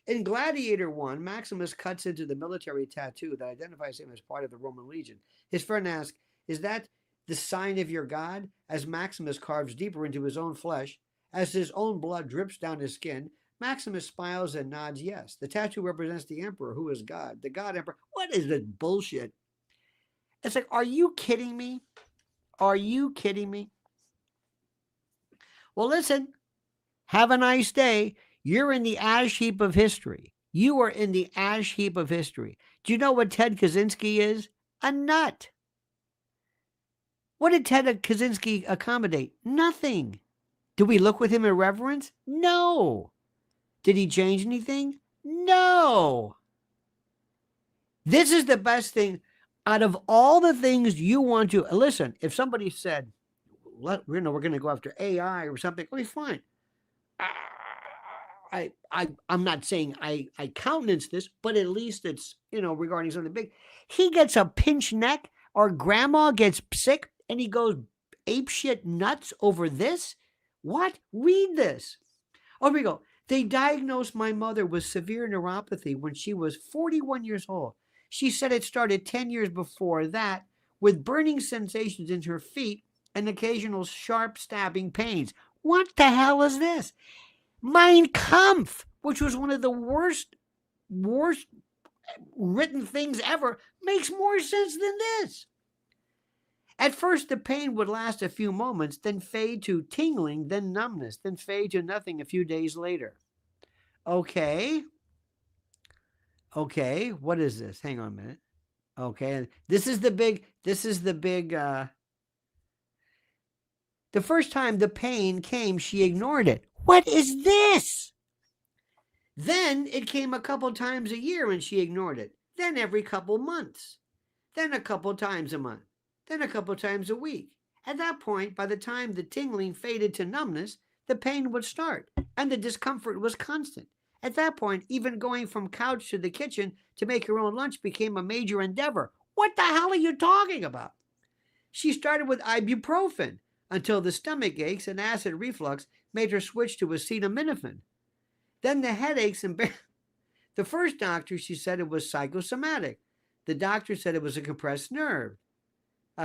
In Gladiator 1, Maximus cuts into the military tattoo that identifies him as part of the Roman legion. His friend asks, "Is that the sign of your god?" As Maximus carves deeper into his own flesh, as his own blood drips down his skin, Maximus smiles and nods yes. The tattoo represents the emperor, who is God, the god emperor. What is this bullshit? It's like, are you kidding me? Are you kidding me? Well, listen, have a nice day. You're in the ash heap of history. You are in the ash heap of history. Do you know what Ted Kaczynski is? A nut. What did Ted Kaczynski accommodate? Nothing. Do we look with him in reverence? No. Did he change anything? No. This is the best thing. Out of all the things you want to listen, if somebody said, we're going to go after AI or something, okay, fine. I'm not saying I countenance this, but at least it's, regarding something big. He gets a pinched neck, or grandma gets sick, and he goes apeshit nuts over this? What? Read this. Oh, here we go. They diagnosed my mother with severe neuropathy when she was 41 years old. She said it started 10 years before that, with burning sensations in her feet and occasional sharp stabbing pains. What the hell is this? Mein Kampf, which was one of the worst written things ever, makes more sense than this. At first, the pain would last a few moments, then fade to tingling, then numbness, then fade to nothing a few days later. Okay, what is this? Hang on a minute. Okay, this is the big, the first time the pain came, she ignored it. What is this? Then it came a couple times a year and she ignored it. Then every couple months. Then a couple times a month. Then a couple times a week. At that point, by the time the tingling faded to numbness, the pain would start and the discomfort was constant. At that point, even going from couch to the kitchen to make her own lunch became a major endeavor. What the hell are you talking about? She started with ibuprofen until the stomach aches and acid reflux made her switch to acetaminophen. Then the headaches and the first doctor, she said it was psychosomatic. The doctor said it was a compressed nerve.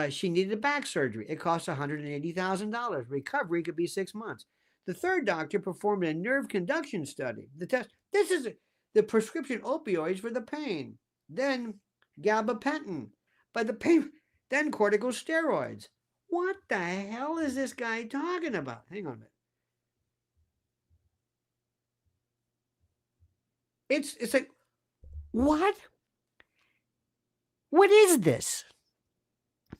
She needed back surgery. It cost $180,000. Recovery could be 6 months. The third doctor performed a nerve conduction study. This is the prescription opioids for the pain. Then gabapentin. By the pain, then corticosteroids. What the hell is this guy talking about? Hang on a minute. It's like, what? What is this?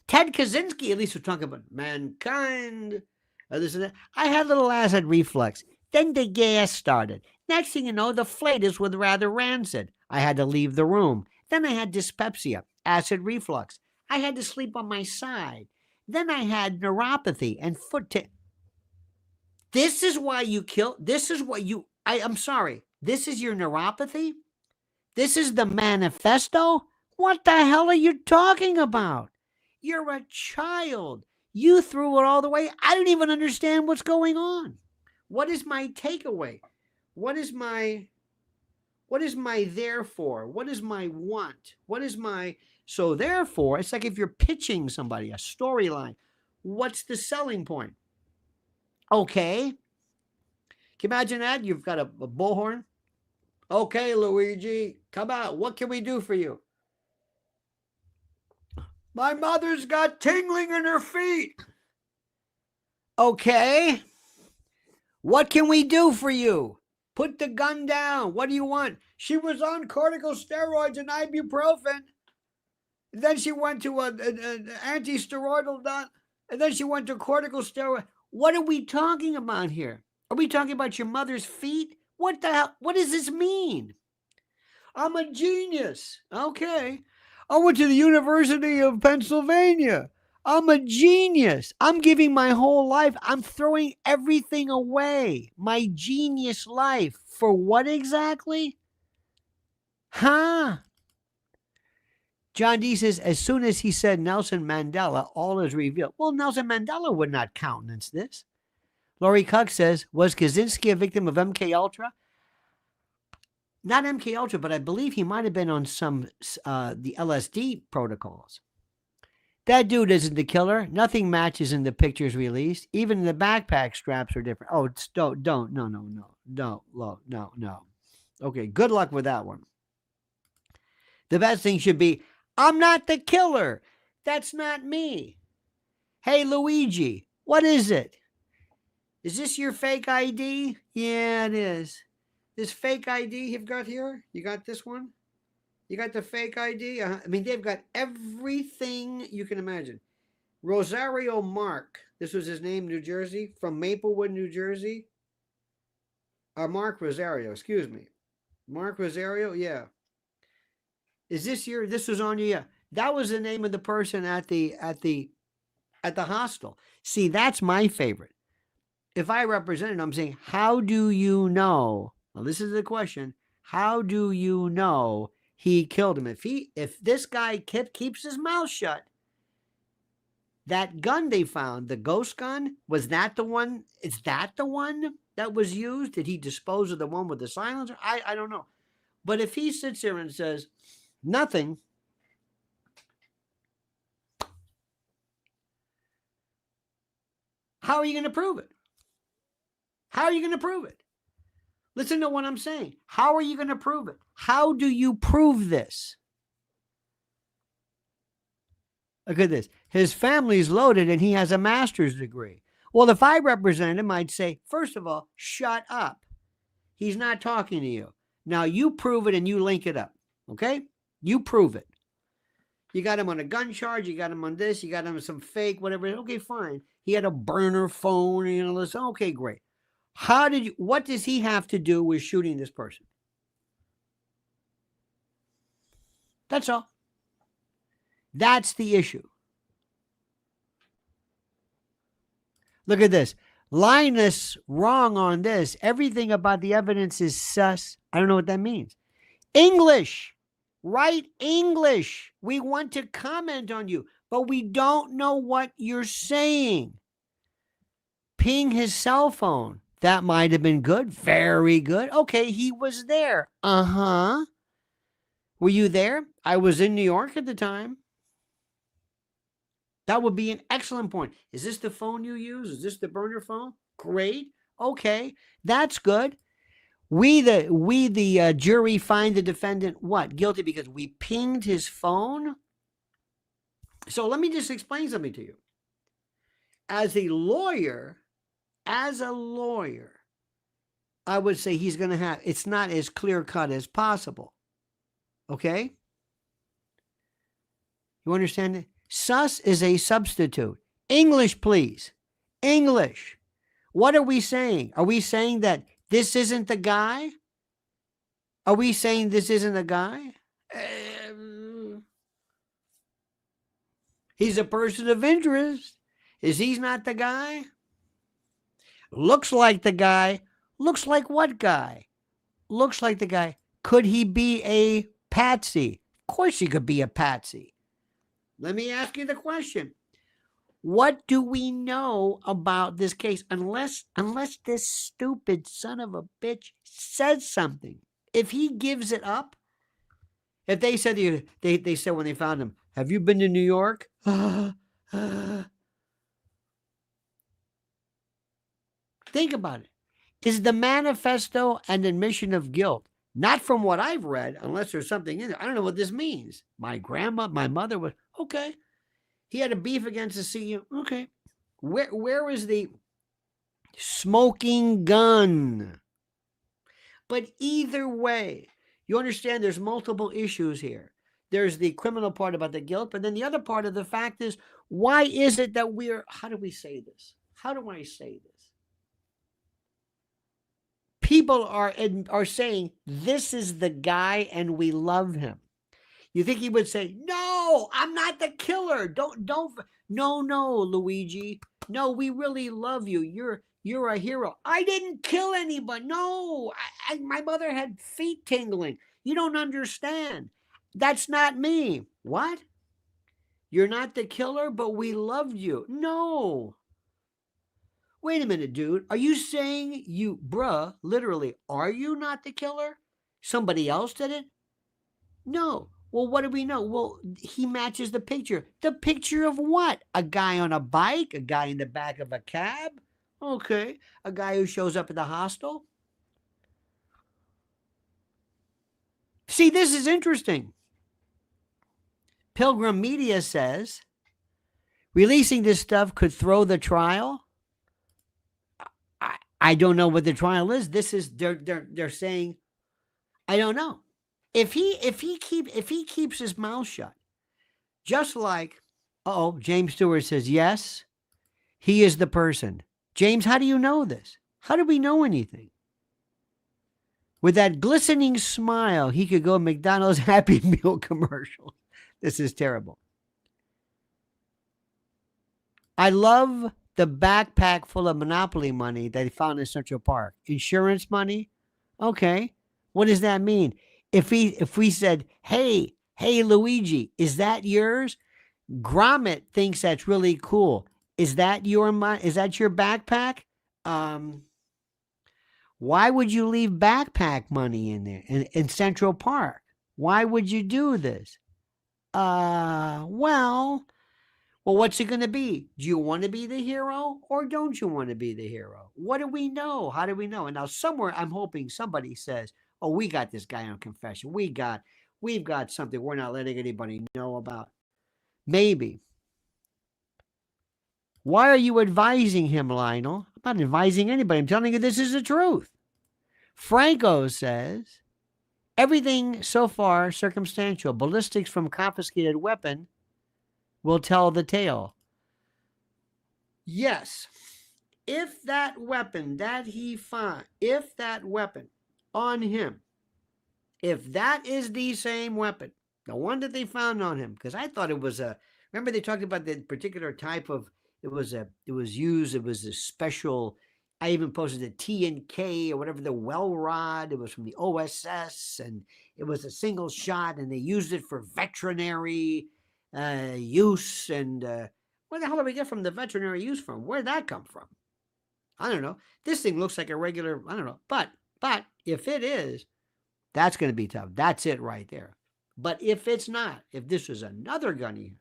Ted Kaczynski, at least we're talking about mankind, this and that. I had a little acid reflux. Then the gas started. Next thing you know, the flatus was rather rancid. I had to leave the room. Then I had dyspepsia, acid reflux. I had to sleep on my side. Then I had neuropathy and This is why you kill. This is what you. I'm sorry. This is your neuropathy? This is the manifesto? What the hell are you talking about? You're a child. You threw it all the way. I don't even understand what's going on. What is my takeaway? What is my therefore? What is my want? What is my... So therefore, it's like if you're pitching somebody a storyline, what's the selling point? Okay. Can you imagine that? You've got a bullhorn. Okay, Luigi, come out. What can we do for you? My mother's got tingling in her feet. Okay. What can we do for you? Put the gun down. What do you want? She was on corticosteroids and ibuprofen. Then she went to an anti-steroidal, and then she went to corticosteroid. What are we talking about here? Are we talking about your mother's feet? What the hell? What does this mean? I'm a genius. Okay. I went to the University of Pennsylvania. I'm a genius. I'm giving my whole life. I'm throwing everything away. My genius life. For what exactly? Huh? John D says, as soon as he said Nelson Mandela, all is revealed. Well, Nelson Mandela would not countenance this. Laurie Cook says, was Kaczynski a victim of MK Ultra? Not MK Ultra, but I believe he might have been on some the LSD protocols. That dude isn't the killer. Nothing matches in the pictures released. Even the backpack straps are different. Oh, don't, no. Okay, good luck with that one. The best thing should be, I'm not the killer. That's not me. Hey, Luigi, what is it? Is this your fake ID? Yeah, it is. This fake ID you've got here? You got this one? You got the fake ID? I mean, they've got everything you can imagine. Rosario Mark, this was his name, New Jersey, from Maplewood, New Jersey. Mark Rosario, excuse me. Mark Rosario, yeah. Is this this was on you? Yeah. That was the name of the person at the hostel. See, that's my favorite. If I represented, I'm saying, how do you know? Well, this is the question. How do you know he killed him? If this guy keeps his mouth shut, that gun they found, the ghost gun, was that the one? Is that the one that was used? Did he dispose of the one with the silencer? I don't know. But if he sits there and says nothing, how are you going to prove it? How are you going to prove it? Listen to what I'm saying. How are you going to prove it? How do you prove this? Look at this. His family's loaded and he has a master's degree. Well, if I represented him, I'd say, first of all, shut up. He's not talking to you. Now you prove it and you link it up. Okay? You prove it. You got him on a gun charge. You got him on this. You got him on some fake, whatever. Okay, fine. He had a burner phone and all this. Okay, great. What does he have to do with shooting this person? That's all. That's the issue. Look at this. Linus wrong on this. Everything about the evidence is sus. I don't know what that means. English. Write English. We want to comment on you, but we don't know what you're saying. Ping his cell phone. That might have been good. Very good. Okay, he was there. Uh-huh. Were you there? I was in New York at the time. That would be an excellent point. Is this the phone you use? Is this the burner phone? Great. Okay, that's good. We the jury find the defendant what? Guilty because we pinged his phone? So let me just explain something to you. As a lawyer, I would say he's going to have, it's not as clear cut as possible. Okay? You understand it? Sus is a substitute. English, please. English. What are we saying? Are we saying that this isn't the guy? Are we saying this isn't the guy? He's a person of interest. Is he not the guy? Looks like the guy. Looks like what guy? Looks like the guy. Could he be a patsy? Of course he could be a patsy. Let me ask you the question. What do we know about this case? Unless this stupid son of a bitch says something. If he gives it up, if they said to you, they said when they found him, have you been to New York? Think about it. Is the manifesto an admission of guilt? Not from what I've read, unless there's something in it. I don't know what this means. My mother was, okay. He had a beef against the CEO. Okay. Where is the smoking gun? But either way, you understand there's multiple issues here. There's the criminal part about the guilt, but then the other part of the fact is, why is it that how do we say this? How do I say this? People are saying, this is the guy and we love him. You think he would say, no, No, I'm not the killer. No, Luigi. No, we really love you. You're a hero. I didn't kill anybody. No, my mother had feet tingling. You don't understand. That's not me. What? You're not the killer, but we loved you. No. Wait a minute, dude. Are you saying literally, are you not the killer? Somebody else did it? No. Well, what do we know? Well, he matches the picture. The picture of what? A guy on a bike? A guy in the back of a cab? Okay. A guy who shows up at the hostel? See, this is interesting. Pilgrim Media says releasing this stuff could throw the trial. I don't know what the trial is. This is they're saying, I don't know. If he keeps his mouth shut, just like, James Stewart says, yes, he is the person. James, how do you know this? How do we know anything? With that glistening smile, he could go McDonald's Happy Meal commercial. This is terrible. I love the backpack full of Monopoly money that he found in Central Park. Insurance money? Okay. What does that mean? If we said, hey, Luigi, is that yours? Gromit thinks that's really cool. Is that your backpack? Why would you leave backpack money in there in Central Park? Why would you do this? Well, what's it going to be? Do you want to be the hero or don't you want to be the hero? What do we know? How do we know? And now somewhere I'm hoping somebody says, oh, we got this guy on confession. We've got something we're not letting anybody know about. Maybe. Why are you advising him, Lionel? I'm not advising anybody. I'm telling you this is the truth. Franco says, everything so far circumstantial. Ballistics from confiscated weapon will tell the tale. Yes. If that weapon that he found, if that weapon on him, if that is the same weapon, the one that they found on him, because I thought it was remember they talked about the particular type of, it was a special, I even posted the T&K or whatever, the well rod. It was from the OSS and it was a single shot and they used it for veterinary use. And where the hell did we get from the veterinary use from? Where'd that come from? I don't know. This thing looks like a regular, I don't know. But if it is, that's going to be tough. That's it right there. But if it's not, if this was another gun he had.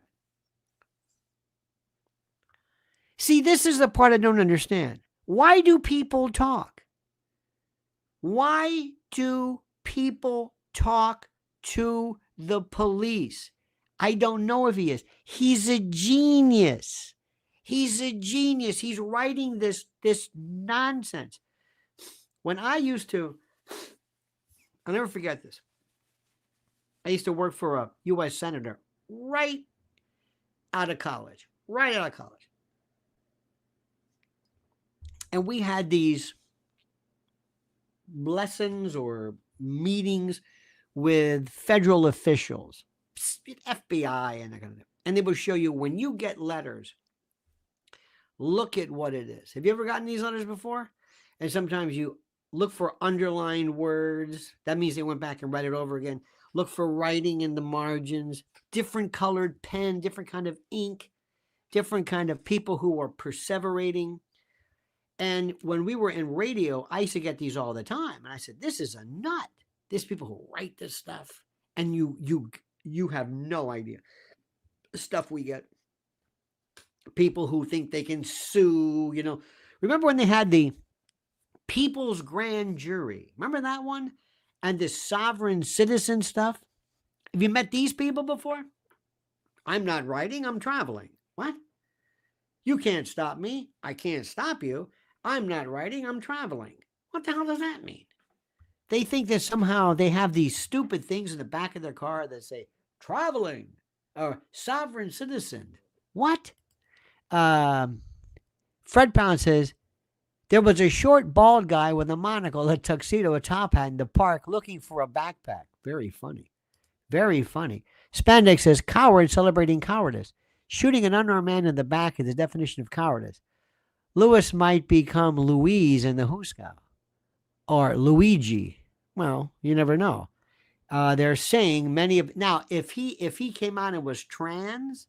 See, this is the part I don't understand. Why do people talk? Why do people talk to the police? I don't know if he is. He's a genius. He's a genius. He's writing this nonsense. When I used to, I'll never forget this. I used to work for a U.S. senator right out of college. And we had these lessons or meetings with federal officials, FBI and that kind of thing. And they would show you when you get letters, look at what it is. Have you ever gotten these letters before? And sometimes you look for underlined words. That means they went back and read it over again. Look for writing in the margins, different colored pen, different kind of ink, different kind of people who are perseverating. And when we were in radio, I used to get these all the time. And I said, this is a nut. There's people who write this stuff. And you have no idea. The stuff we get. People who think they can sue, Remember when they had the People's Grand Jury? Remember that one? And the sovereign citizen stuff? Have you met these people before? I'm not writing, I'm traveling. What? You can't stop me. I can't stop you. I'm not writing, I'm traveling. What the hell does that mean? They think that somehow they have these stupid things in the back of their car that say, traveling, or sovereign citizen. What? Fred Pound says, there was a short, bald guy with a monocle, a tuxedo, a top hat in the park looking for a backpack. Very funny. Very funny. Spandex says, coward celebrating cowardice. Shooting an unarmed man in the back is the definition of cowardice. Lewis might become Louise in the Huskow. Or Luigi. Well, you never know. They're saying many of now if he came out and was trans,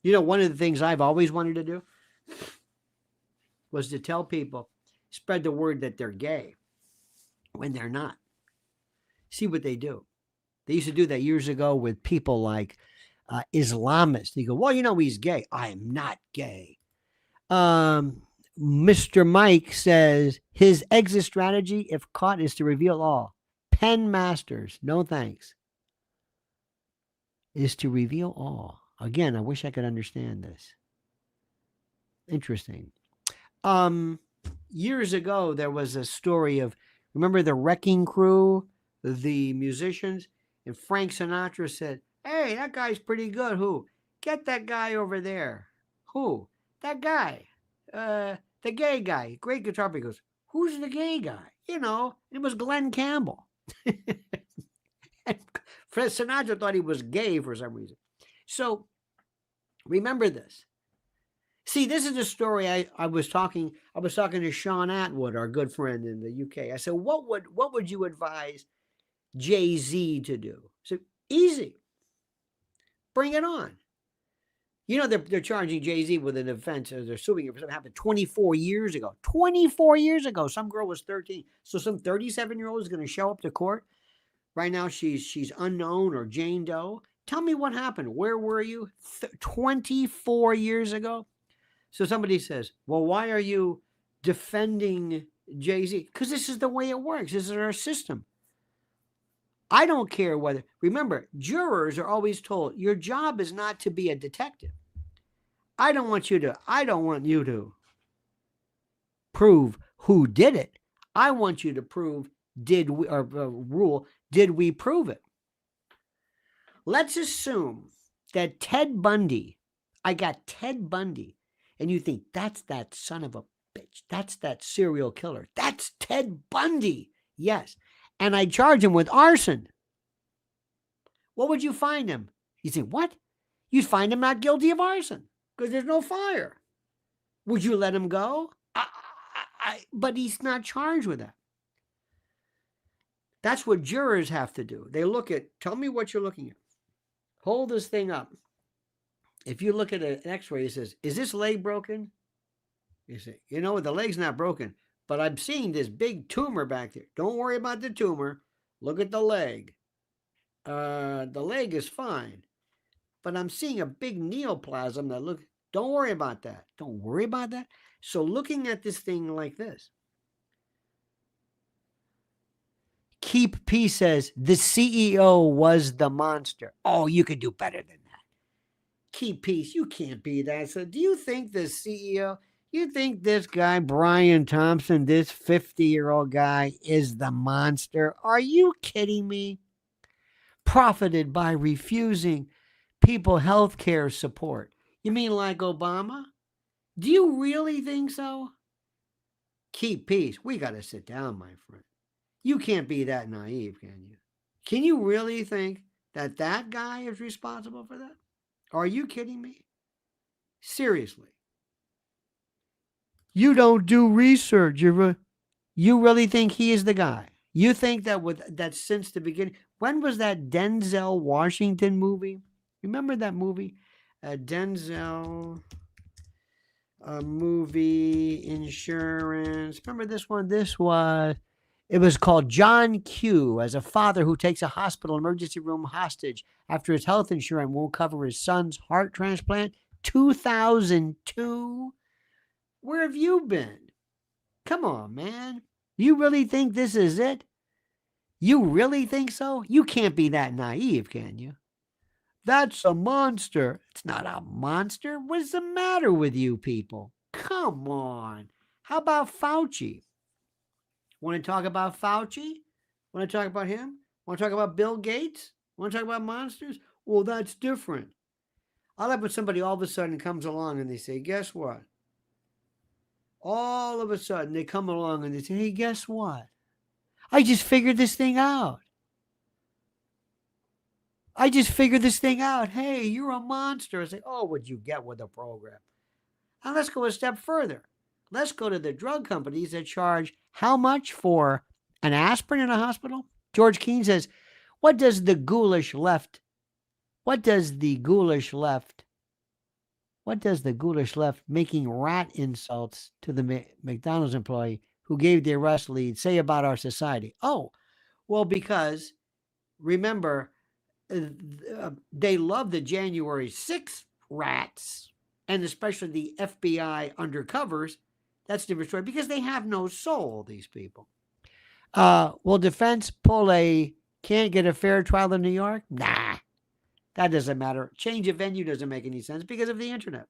one of the things I've always wanted to do was to tell people, spread the word that they're gay when they're not. See what they do. They used to do that years ago with people like Islamists. They go, well, he's gay. I am not gay. Mr. Mike says his exit strategy, if caught, is to reveal all. Pen masters, no thanks. Is to reveal all. Again, I wish I could understand this. Interesting. Years ago, there was a story of, remember the Wrecking Crew, the musicians? And Frank Sinatra said, hey, that guy's pretty good. Who? Get that guy over there. Who? That guy. The gay guy. Great guitar player. He goes, who's the gay guy? It was Glenn Campbell. And Sinatra thought he was gay for some reason. So remember this. See, this is a story I was talking to Sean Atwood, our good friend in the UK. I said, what would you advise Jay-Z to do? So easy. Bring it on. They're charging Jay-Z with an offense. They're suing him for something that happened 24 years ago. 24 years ago. Some girl was 13. So some 37-year-old is going to show up to court. Right now, she's unknown or Jane Doe. Tell me what happened. Where were you 24 years ago? So somebody says, well, why are you defending Jay-Z? Because this is the way it works. This is our system. I don't care whether, remember, jurors are always told your job is not to be a detective. I don't want you to prove who did it. I want you to prove, did we prove it? Let's assume that Ted Bundy, I got Ted Bundy, and you think that's that son of a bitch. That's that serial killer. That's Ted Bundy. Yes. And I charge him with arson. What would you find him? You say, what? You'd find him not guilty of arson because there's no fire. Would you let him go? But he's not charged with that. That's what jurors have to do. They look at, tell me what you're looking at. Hold this thing up. If you look at an x-ray, it says, is this leg broken? You say, the leg's not broken, but I'm seeing this big tumor back there. Don't worry about the tumor. Look at the leg. The leg is fine, but I'm seeing a big neoplasm that don't worry about that. Don't worry about that. So looking at this thing like this, Keep Peace says the CEO was the monster. Oh, you could do better than that. Keep Peace, you can't be that. So do you think the CEO, you think this guy, Brian Thompson, this 50-year-old guy is the monster? Are you kidding me? Profited by refusing people health care support. You mean like Obama? Do you really think so? Keep Peace. We got to sit down, my friend. You can't be that naive, can you? Can you really think that that guy is responsible for that? Are you kidding me? Seriously. You don't do research. You really think he is the guy? You think that since the beginning, when was that Denzel Washington movie? Remember that movie? Denzel movie, insurance. Remember this one? It was called John Q. As a father who takes a hospital emergency room hostage after his health insurance won't cover his son's heart transplant. 2002. Where have you been? Come on, man. You really think this is it? You really think so? You can't be that naive, can you? That's a monster. It's not a monster. What's the matter with you people? Come on. How about Fauci? Want to talk about Fauci? Want to talk about him? Want to talk about Bill Gates? Want to talk about monsters? Well, that's different. I like when somebody all of a sudden comes along and they say, guess what? All of a sudden they come along and they say, hey, guess what? I just figured this thing out. I just figured this thing out. Hey, you're a monster. I say, oh, would you get with the program? Now let's go a step further. Let's go to the drug companies that charge how much for an aspirin in a hospital? George Keene says, what does the ghoulish left, what does the ghoulish left, what does the ghoulish left making rat insults to the McDonald's employee who gave the arrest lead say about our society? Oh, well, because remember, they love the January 6th rats, and especially the FBI undercovers. That's a different story because they have no soul, these people. Will defense pull a can't get a fair trial in New York? Nah, that doesn't matter. Change of venue doesn't make any sense because of the internet.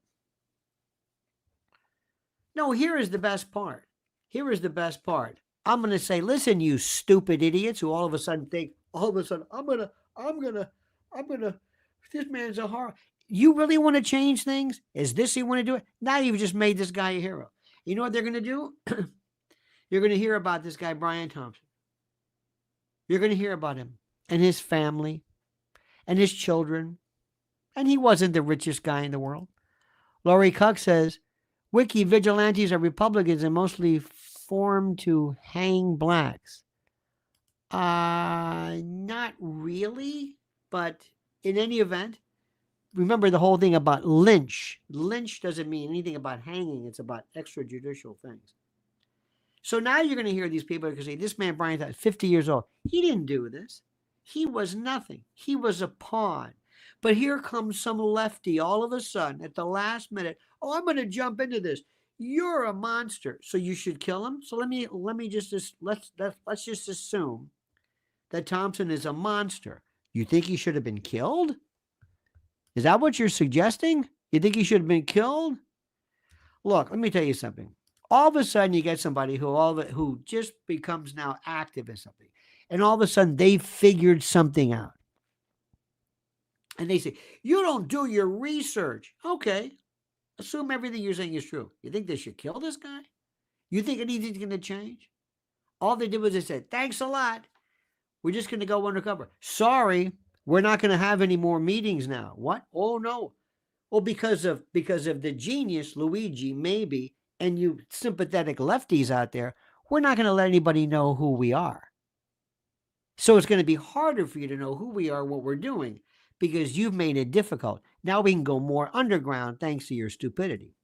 No, here is the best part. Here is the best part. I'm going to say, listen, you stupid idiots who all of a sudden think, I'm going to, this man's a horror. You really want to change things? Is this you want to do it? Now you've just made this guy a hero. You know what they're going to do? You're going to hear about this guy, Brian Thompson. You're going to hear about him and his family and his children. And he wasn't the richest guy in the world. Laurie Cuck says, Wiki vigilantes are Republicans and mostly formed to hang blacks. Not really, but in any event, remember the whole thing about lynch. Lynch doesn't mean anything about hanging. It's about extrajudicial things. So now you're going to hear these people say, this man, Brian, 50 years old. He didn't do this. He was nothing. He was a pawn. But here comes some lefty all of a sudden at the last minute. Oh, I'm going to jump into this. You're a monster, so you should kill him. So let's just assume that Thompson is a monster. You think he should have been killed? Is that what you're suggesting? You think he should have been killed? Look, let me tell you something. All of a sudden, you get somebody who just becomes now active in something, and all of a sudden they figured something out, and they say, "You don't do your research." Okay, assume everything you're saying is true. You think they should kill this guy? You think anything's going to change? All they did was they said, "Thanks a lot. We're just going to go undercover. Sorry, we're not going to have any more meetings now." What? Oh no. Well, because of the genius Luigi, maybe, and you sympathetic lefties out there, we're not going to let anybody know who we are. So it's going to be harder for you to know who we are, what we're doing, because you've made it difficult. Now we can go more underground thanks to your stupidity.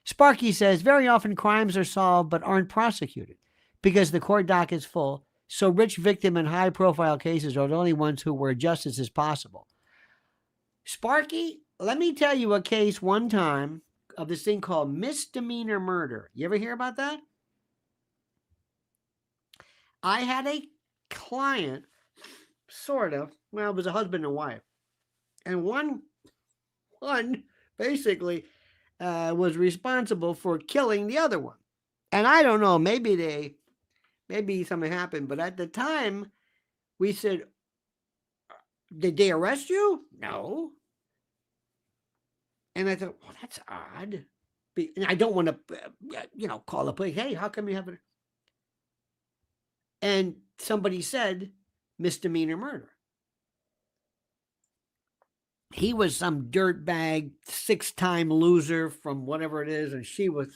Sparky says, very often crimes are solved but aren't prosecuted because the court dock is full. So rich victim and high-profile cases are the only ones where justice is possible. Sparky, let me tell you a case one time of this thing called misdemeanor murder. You ever hear about that? I had a client, sort of, well, it was a husband and wife. And one basically was responsible for killing the other one. And I don't know, maybe something happened, but at the time we said, did they arrest you? No. And I thought, well, that's odd. And I don't want to, call the police. Hey, how come you haven't? And somebody said misdemeanor murder. He was some dirtbag, 6-time loser from whatever it is, and she was.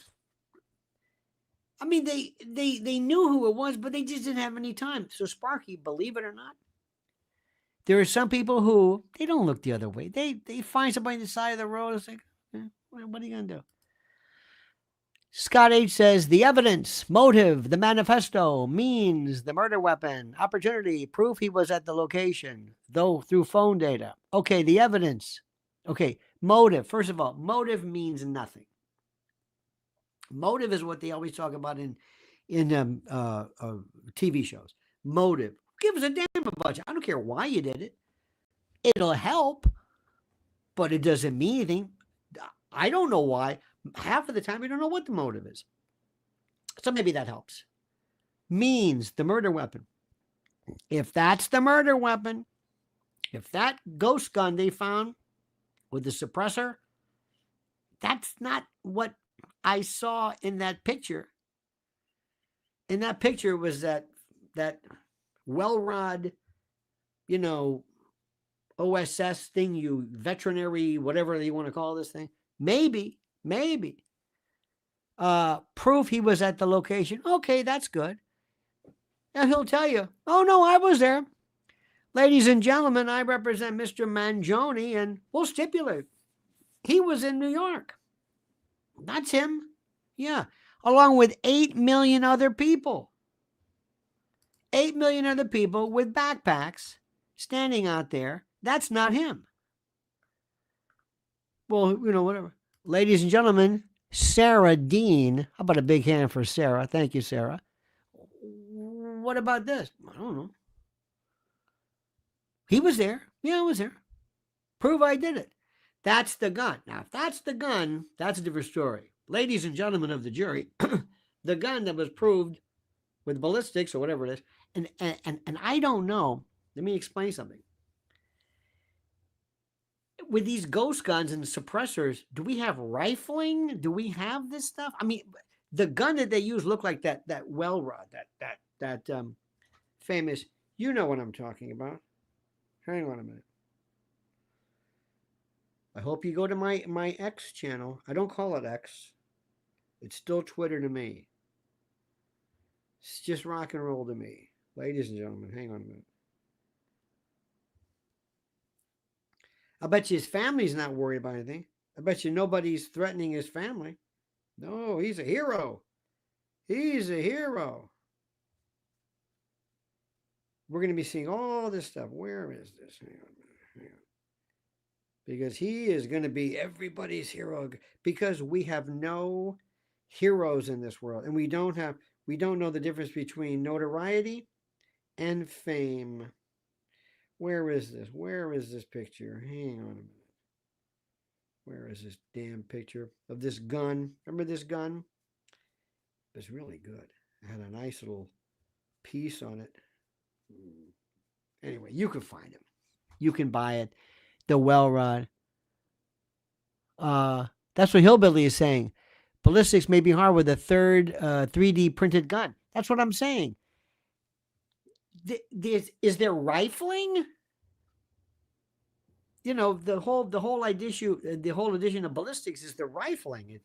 I mean, they knew who it was, but they just didn't have any time. So Sparky, believe it or not, there are some people who they don't look the other way. They find somebody on the side of the road and say, what are you going to do? Scott H. says, the evidence, motive, the manifesto, means, the murder weapon, opportunity, proof he was at the location, though through phone data. Okay, the evidence. Okay, motive. First of all, motive means nothing. Motive is what they always talk about in TV shows. Motive. Who gives a damn about you? I don't care why you did it. It'll help, but it doesn't mean anything. I don't know why. Half of the time, we don't know what the motive is. So maybe that helps. Means, the murder weapon. If that's the murder weapon, if that ghost gun they found with the suppressor, that's not what I saw in that picture. In that picture was that well-rod, OSS thing, you veterinary, whatever you want to call this thing. Maybe. Proof he was at the location. Okay, that's good. Now he'll tell you, oh no, I was there. Ladies and gentlemen, I represent Mr. Mangione, and we'll stipulate he was in New York. That's him. Yeah. Along with 8 million other people. 8 million other people with backpacks standing out there. That's not him. Well, whatever. Ladies and gentlemen, Sarah Dean. How about a big hand for Sarah? Thank you, Sarah. What about this? I don't know. He was there. Yeah, I was there. Prove I did it. That's the gun. Now, if that's the gun, that's a different story. Ladies and gentlemen of the jury, the gun that was proved with ballistics or whatever it is, and I don't know. Let me explain something. With these ghost guns and suppressors, do we have rifling? Do we have this stuff? I mean, the gun that they use looked like that well rod, that famous. You know what I'm talking about. Hang on a minute. I hope you go to my X channel. I don't call it X. It's still Twitter to me. It's just rock and roll to me. Ladies and gentlemen, hang on a minute. I bet you his family's not worried about anything. I bet you nobody's threatening his family. No, he's a hero. He's a hero. We're going to be seeing all this stuff. Where is this? Hang on. Because he is going to be everybody's hero. Because we have no heroes in this world. And we don't know the difference between notoriety and fame. Where is this? Where is this picture? Hang on a minute. Where is this damn picture of this gun? Remember this gun? It was really good. It had a nice little piece on it. Anyway, you can find him. You can buy it. The well rod. That's what Hillbilly is saying. Ballistics may be hard with a third 3D printed gun. That's what I'm saying. Is there rifling? The whole edition of ballistics is the rifling.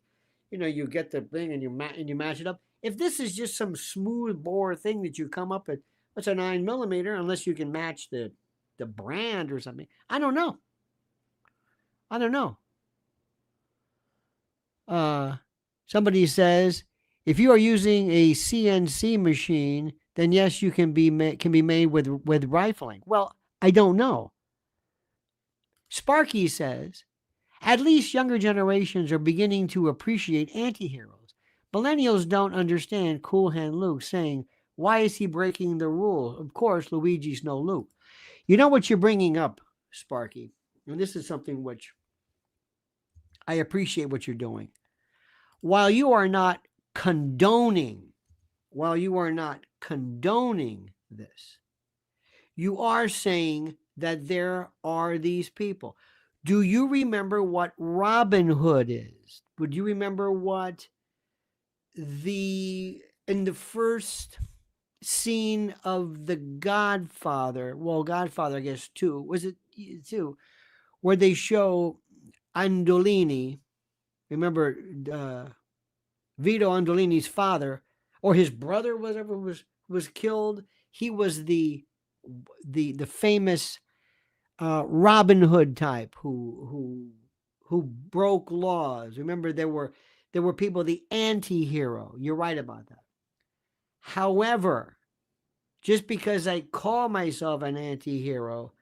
You get the thing and you match it up. If this is just some smooth bore thing that you come up at, what's a 9mm, unless you can match the brand or something. I don't know. Somebody says, if you are using a CNC machine, then yes, you can be made with rifling. Well, I don't know. Sparky says, at least younger generations are beginning to appreciate anti-heroes. Millennials don't understand Cool Hand Luke saying, why is he breaking the rule? Of course, Luigi's no Luke. You know what you're bringing up, Sparky, and this is something which I appreciate what you're doing. While you are not condoning this, you are saying that there are these people. Do you remember what Robin Hood is? Would you remember what in the first scene of The Godfather, Godfather, I guess 2, was it 2, where they show Andolini, remember Vito Andolini's father, or his brother, whatever, was killed. He was the famous Robin Hood type who broke laws. Remember, there were people, the anti-hero. You're right about that. However, just because I call myself an anti-hero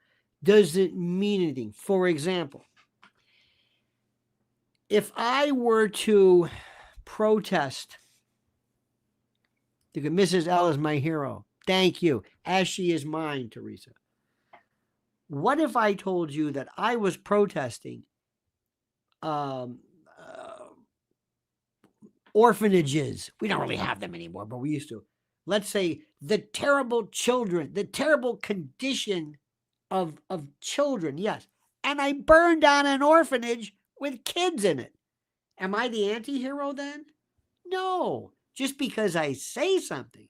doesn't mean anything. For example, if I were to protest, Mrs. L is my hero. Thank you. As she is mine, Teresa. What if I told you that I was protesting orphanages? We don't really have them anymore, but we used to. Let's say the terrible children, the terrible condition of children, yes. And I burned down an orphanage with kids in it. Am I the anti-hero then? No. Just because I say something,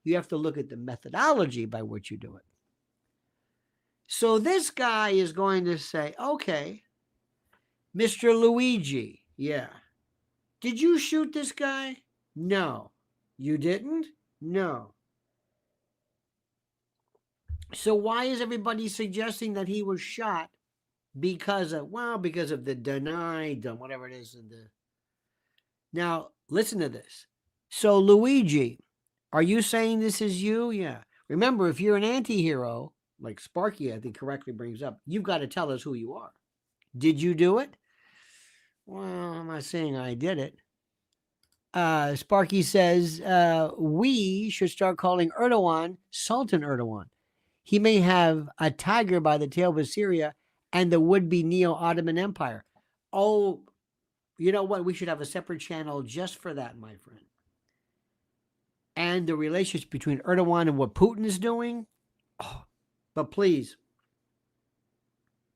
you have to look at the methodology by which you do it. So this guy is going to say, okay, Mr. Luigi, yeah. Did you shoot this guy? No. You didn't? No. So why is everybody suggesting that he was shot? Because of the denied, whatever it is. Now, listen to this. So, Luigi, are you saying this is you? Yeah. Remember, if you're an anti-hero, like Sparky, I think correctly brings up, you've got to tell us who you are. Did you do it? Well, I'm not saying I did it. Sparky says, we should start calling Erdogan Sultan Erdogan. He may have a tiger by the tail of Assyria and the would-be Neo-Ottoman Empire. Oh, you know what? We should have a separate channel just for that, my friend. And the relationship between Erdogan and what Putin is doing. Oh, but please,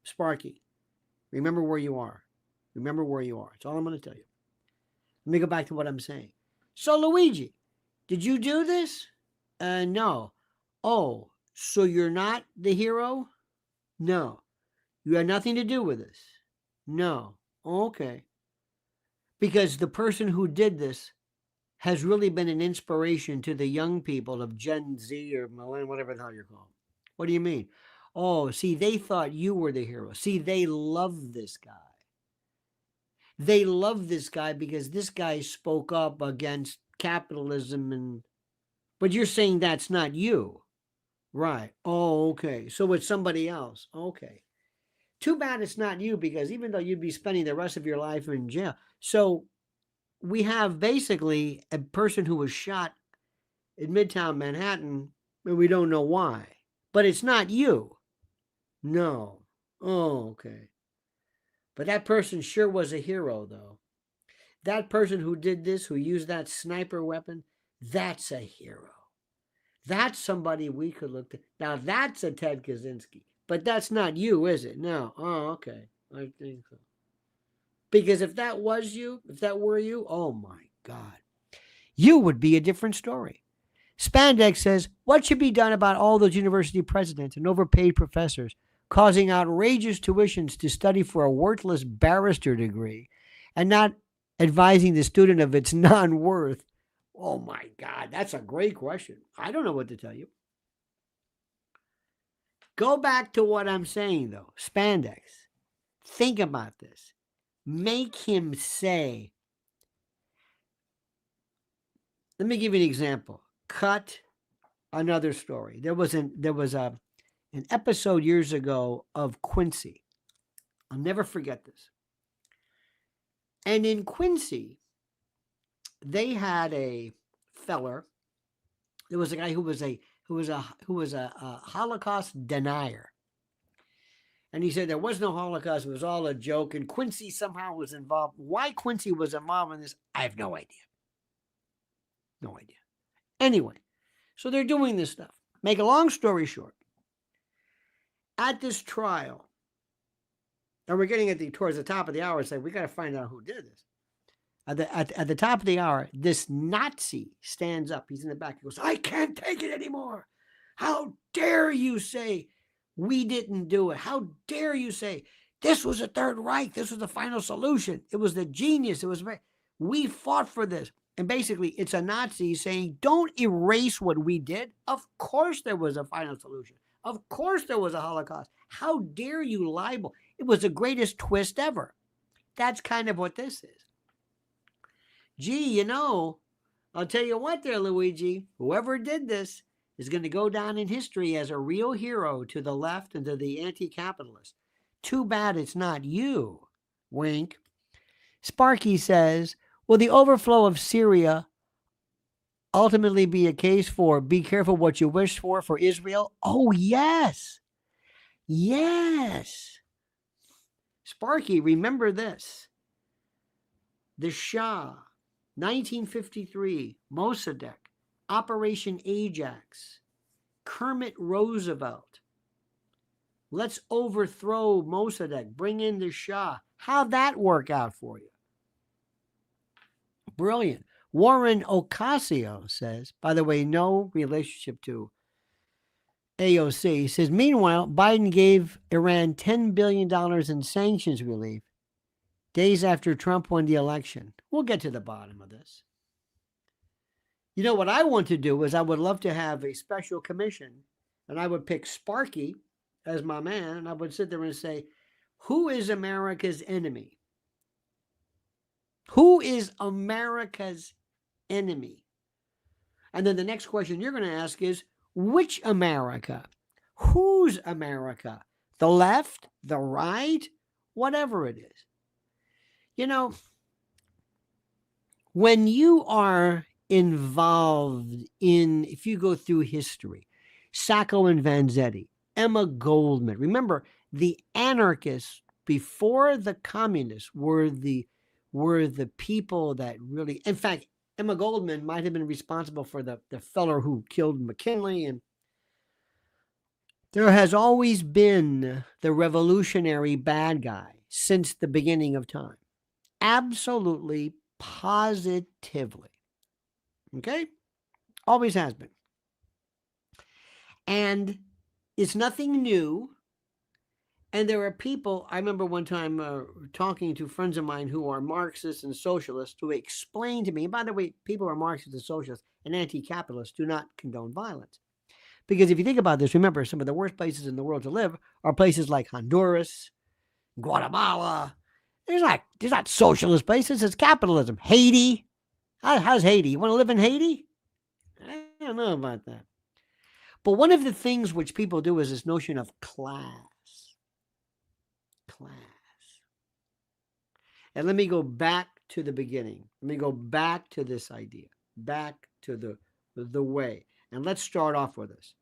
Sparky, remember where you are. Remember where you are. That's all I'm going to tell you. Let me go back to what I'm saying. So, Luigi, did you do this? No. Oh, so you're not the hero? No. You had nothing to do with this? No. Okay. Because the person who did this has really been an inspiration to the young people of Gen Z or millennial, whatever the hell you're called. What do you mean? Oh, see, they thought you were the hero. See, they love this guy. They love this guy because this guy spoke up against capitalism but you're saying that's not you. Right. Oh, okay. So it's somebody else. Okay. Too bad it's not you, because even though you'd be spending the rest of your life in jail. So we have basically a person who was shot in Midtown Manhattan, and we don't know why. But it's not you. No. Oh, okay. But that person sure was a hero, though. That person who did this, who used that sniper weapon, that's a hero. That's somebody we could look to. Now, that's a Ted Kaczynski. But that's not you, is it? No. Oh, okay. I think so. Because if that was you, if that were you, oh my God, you would be a different story. Spandex says, what should be done about all those university presidents and overpaid professors causing outrageous tuitions to study for a worthless barrister degree and not advising the student of its non-worth? Oh my God, that's a great question. I don't know what to tell you. Go back to what I'm saying, though. Spandex, think about this. Make him say, let me give you an example. Cut another story. There was an episode years ago of Quincy. I'll never forget this. And in Quincy, they had a feller. There was a guy who was a Holocaust denier. And he said there was no Holocaust. It was all a joke. And Quincy somehow was involved. Why Quincy was involved in this, I have no idea. No idea. Anyway, so they're doing this stuff. Make a long story short. At this trial, and we're getting towards the top of the hour, say we got to find out who did this. At the top of the hour, this Nazi stands up. He's in the back. He goes, I can't take it anymore. How dare you say we didn't do it? How dare you say this was the Third Reich? This was the final solution. It was the genius. We fought for this. And basically, it's a Nazi saying, don't erase what we did. Of course there was a final solution. Of course there was a Holocaust. How dare you libel? It was the greatest twist ever. That's kind of what this is. Gee, I'll tell you what there, Luigi. Whoever did this is going to go down in history as a real hero to the left and to the anti-capitalist. Too bad it's not you. Wink. Sparky says, will the overflow of Syria ultimately be a case for be careful what you wish for Israel? Oh, yes. Yes. Sparky, remember this. The Shah, 1953, Mossadegh, Operation Ajax, Kermit Roosevelt. Let's overthrow Mossadegh, bring in the Shah. How'd that work out for you? Brilliant. Warren Ocasio says, by the way, no relationship to AOC says, meanwhile, Biden gave Iran $10 billion in sanctions relief days after Trump won the election. We'll get to the bottom of this. You know what I want to do is I would love to have a special commission, and I would pick Sparky as my man, and I would sit there and say, who is America's enemy? Who is America's enemy? And then the next question you're going to ask is, which America? Whose America? The left, the right, whatever it is. You know, when you are involved in, if you go through history, Sacco and Vanzetti, Emma Goldman, remember the anarchists before the communists were the people that really, in fact, Emma Goldman might have been responsible for the fellow who killed McKinley. And there has always been the revolutionary bad guy since the beginning of time. Absolutely, positively. Okay? Always has been. And it's nothing new. And there are people, I remember one time talking to friends of mine who are Marxists and socialists who explained to me, and by the way, people who are Marxists and socialists and anti-capitalists do not condone violence. Because if you think about this, remember, some of the worst places in the world to live are places like Honduras, Guatemala. There's not socialist places, it's capitalism. Haiti. How's Haiti? You want to live in Haiti? I don't know about that. But one of the things which people do is this notion of class. And let me go back to the beginning. Let me go back to this idea, back to the way. And let's start off with this.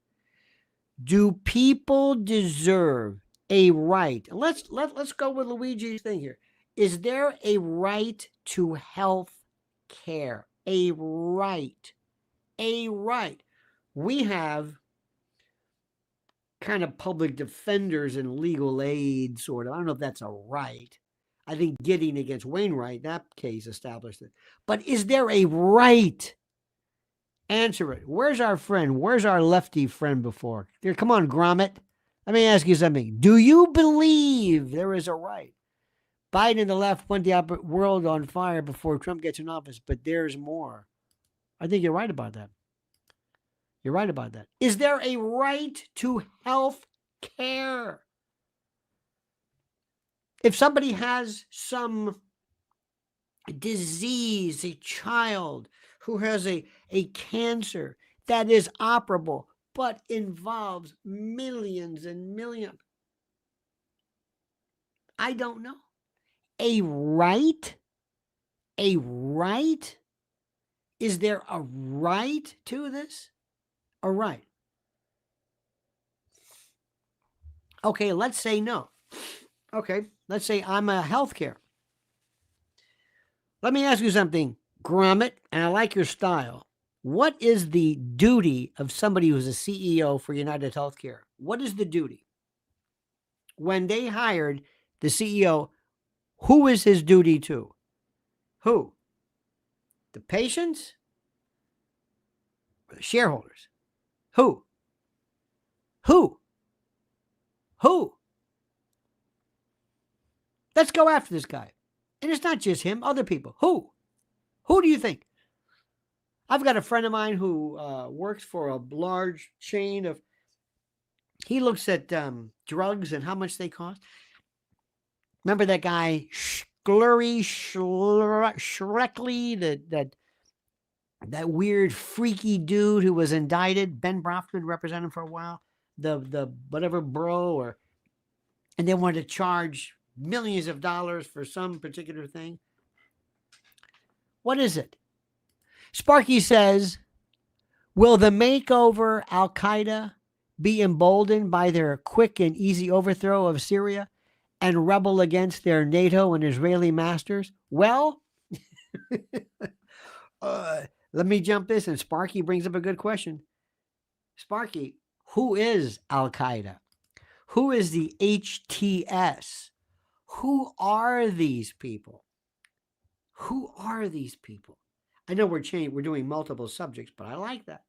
Do people deserve a right? Let's go with Luigi's thing here. Is there a right to health care? A right. A right. We have kind of public defenders and legal aid, sort of. I don't know if that's a right. I think Gidding against Wainwright, that case established it. But is there a right? Answer it. Where's our friend? Where's our lefty friend before? Here, come on, Gromit. Let me ask you something. Do you believe there is a right? Biden and the left want the world on fire before Trump gets in office, but there's more. I think you're right about that. You're right about that. Is there a right to health care? If somebody has some disease, a child who has a cancer that is operable, but involves millions and millions, I don't know. A right? A right? Is there a right to this? A right. Okay, let's say no. Okay, let's say I'm a healthcare. Let me ask you something, Gromit, and I like your style. What is the duty of somebody who's a CEO for UnitedHealthcare? What is the duty? When they hired the CEO, who is his duty to? Who? The patients? Or the shareholders? Who? Who? Who? Let's go after this guy. And it's not just him, other people. Who? Who do you think? I've got a friend of mine who works for a large chain of, he looks at drugs and how much they cost. Remember that guy, Schreckley, that weird, freaky dude who was indicted? Ben Brofman represented him for a while. The whatever bro, and they wanted to charge millions of dollars for some particular thing. What is it? Sparky says, will the makeover Al-Qaeda be emboldened by their quick and easy overthrow of Syria and rebel against their NATO and Israeli masters? Well, let me jump this, and Sparky brings up a good question. Sparky, who is Al-Qaeda? Who is the HTS? Who are these people? Who are these people? I know we're doing multiple subjects, but I like that.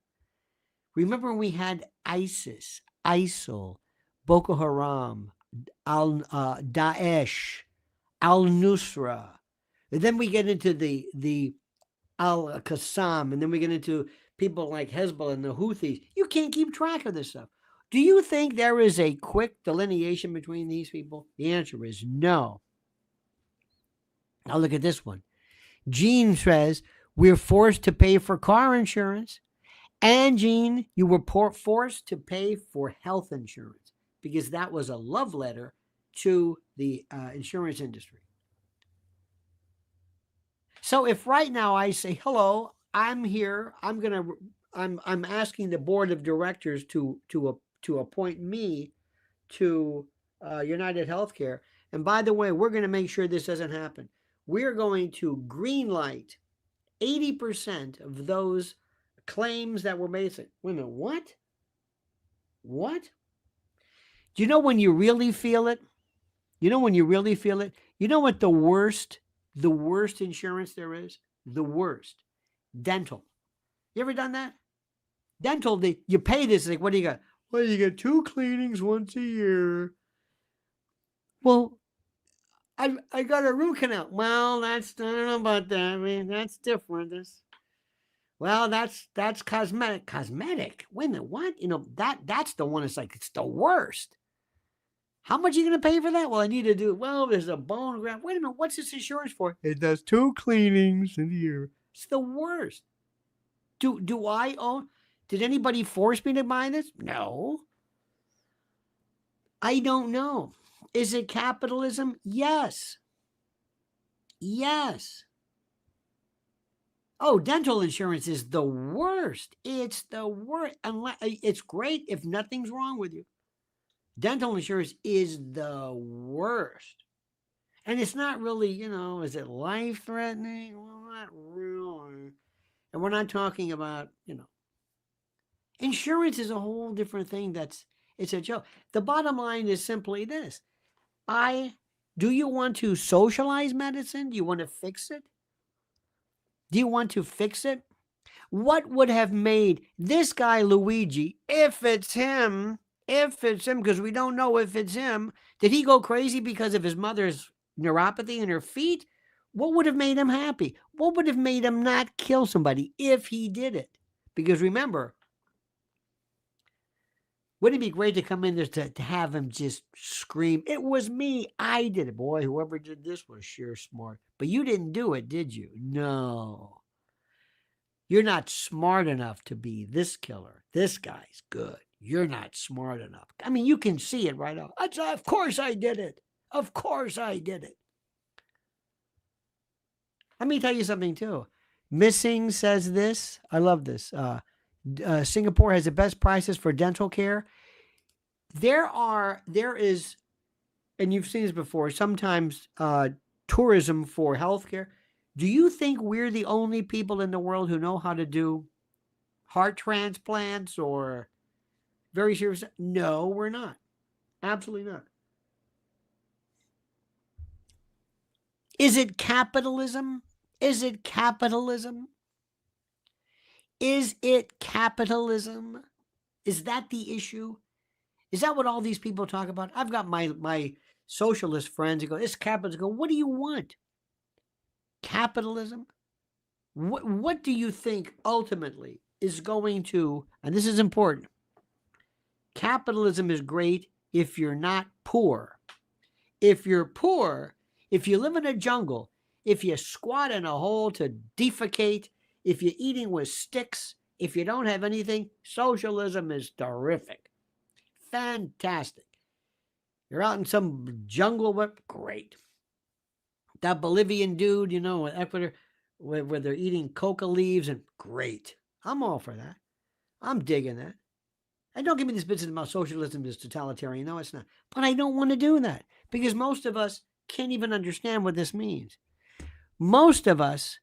Remember when we had ISIS, ISIL, Boko Haram, Daesh, al-Nusra. And then we get into the al-Qassam, and then we get into people like Hezbollah and the Houthis. You can't keep track of this stuff. Do you think there is a quick delineation between these people? The answer is no. Now look at this one. Gene says, we're forced to pay for car insurance. And Gene, you were forced to pay for health insurance because that was a love letter to the insurance industry. So if right now I say, hello, I'm here, I'm asking the board of directors to appoint me to UnitedHealthcare. And by the way, we're going to make sure this doesn't happen. We're going to green light 80% of those claims that were made. Wait a minute, what? What? Do you know when you really feel it? You know when you really feel it? You know what the worst insurance there is? The worst. Dental. You ever done that? Dental, you pay this, like, what do you got? Well, you get 2 cleanings once a year. Well, I got a root canal. Well, I don't know about that. I mean, that's different. Well, that's cosmetic. Cosmetic? Wait a minute, what? You know, that's the one that's like, it's the worst. How much are you going to pay for that? Well, I need to do, well, there's a bone graft. Wait a minute, what's this insurance for? It does 2 cleanings in a year. It's the worst. Do I own? Did anybody force me to buy this? No. I don't know. Is it capitalism? Yes. Yes. Oh, dental insurance is the worst. It's the worst. It's great if nothing's wrong with you. Dental insurance is the worst. And it's not really, is it life-threatening? Well, not really. And we're not talking about, insurance is a whole different thing. It's a joke. The bottom line is simply this. Do you want to socialize medicine? Do you want to fix it? Do you want to fix it? What would have made this guy Luigi, if it's him, because we don't know if it's him, did he go crazy because of his mother's neuropathy in her feet? What would have made him happy? What would have made him not kill somebody if he did it? Because remember, wouldn't it be great to come in there to have him just scream, it was me, I did it. Boy, whoever did this was sure smart. But you didn't do it, did you? No. You're not smart enough to be this killer. This guy's good. You're not smart enough. I mean, you can see it right off. Of course I did it. Of course I did it. Let me tell you something too. Missing says this. I love this. Singapore has the best prices for dental care. There is, and you've seen this before, sometimes tourism for healthcare. Do you think we're the only people in the world who know how to do heart transplants or very serious? No, we're not. Absolutely not. Is it capitalism? Is it capitalism? Is it capitalism? Is that the issue? Is that what all these people talk about? I've got my socialist friends who go, it's capitalism. Go, what do you want? Capitalism? What do you think ultimately is going to, and this is important, capitalism is great if you're not poor. If you're poor, if you live in a jungle, if you squat in a hole to defecate, if you're eating with sticks, if you don't have anything, socialism is terrific. Fantastic. You're out in some jungle, but great. That Bolivian dude, in Ecuador, where they're eating coca leaves, and great. I'm all for that. I'm digging that. And don't give me this business about socialism is totalitarian. No, it's not. But I don't want to do that because most of us can't even understand what this means. Most of us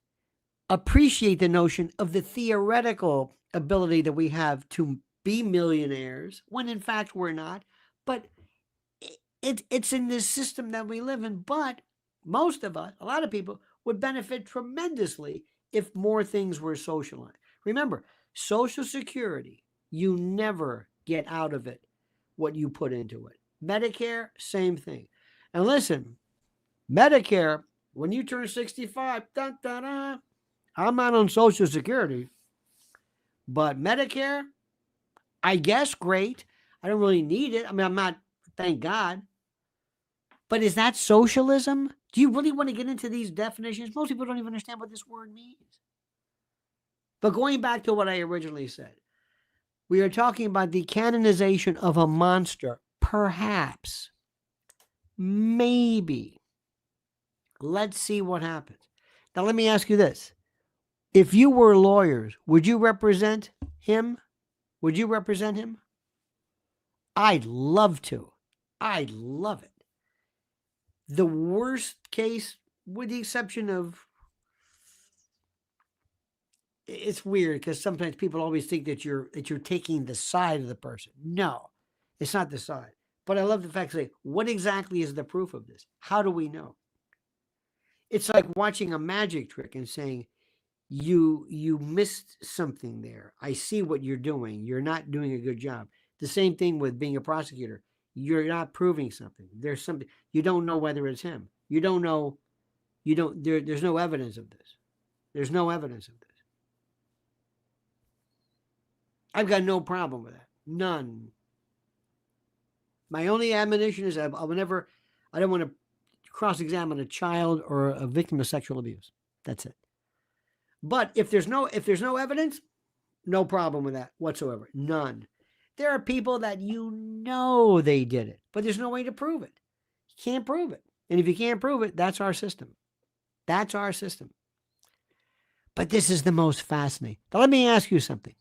appreciate the notion of the theoretical ability that we have to be millionaires when in fact we're not. But it's in this system that we live in. But most of us, a lot of people, would benefit tremendously if more things were socialized. Remember, Social Security, you never get out of it what you put into it. Medicare, same thing. And listen, Medicare, when you turn 65, dun, dun, dun, I'm not on Social Security, but Medicare, I guess, great. I don't really need it. I mean, I'm not, thank God. But is that socialism? Do you really want to get into these definitions? Most people don't even understand what this word means. But going back to what I originally said, we are talking about the canonization of a monster. Perhaps. Maybe. Let's see what happens. Now, let me ask you this. If you were lawyers, would you represent him? Would you represent him? I'd love to. I'd love it. The worst case, with the exception of, it's weird because sometimes people always think that you're taking the side of the person. No, it's not the side. But I love the fact that, what exactly is the proof of this? How do we know? It's like watching a magic trick and saying, you missed something there. I see what you're doing. You're not doing a good job. The same thing with being a prosecutor. You're not proving something. There's something. You don't know whether it's him. You don't know. There's no evidence of this. There's no evidence of this. I've got no problem with that. None. My only admonition is I don't want to cross-examine a child or a victim of sexual abuse. That's it. But if there's no evidence, no problem with that whatsoever. None. There are people that they did it, but there's no way to prove it. You can't prove it. And if you can't prove it, that's our system. That's our system. But this is the most fascinating. Now, let me ask you something.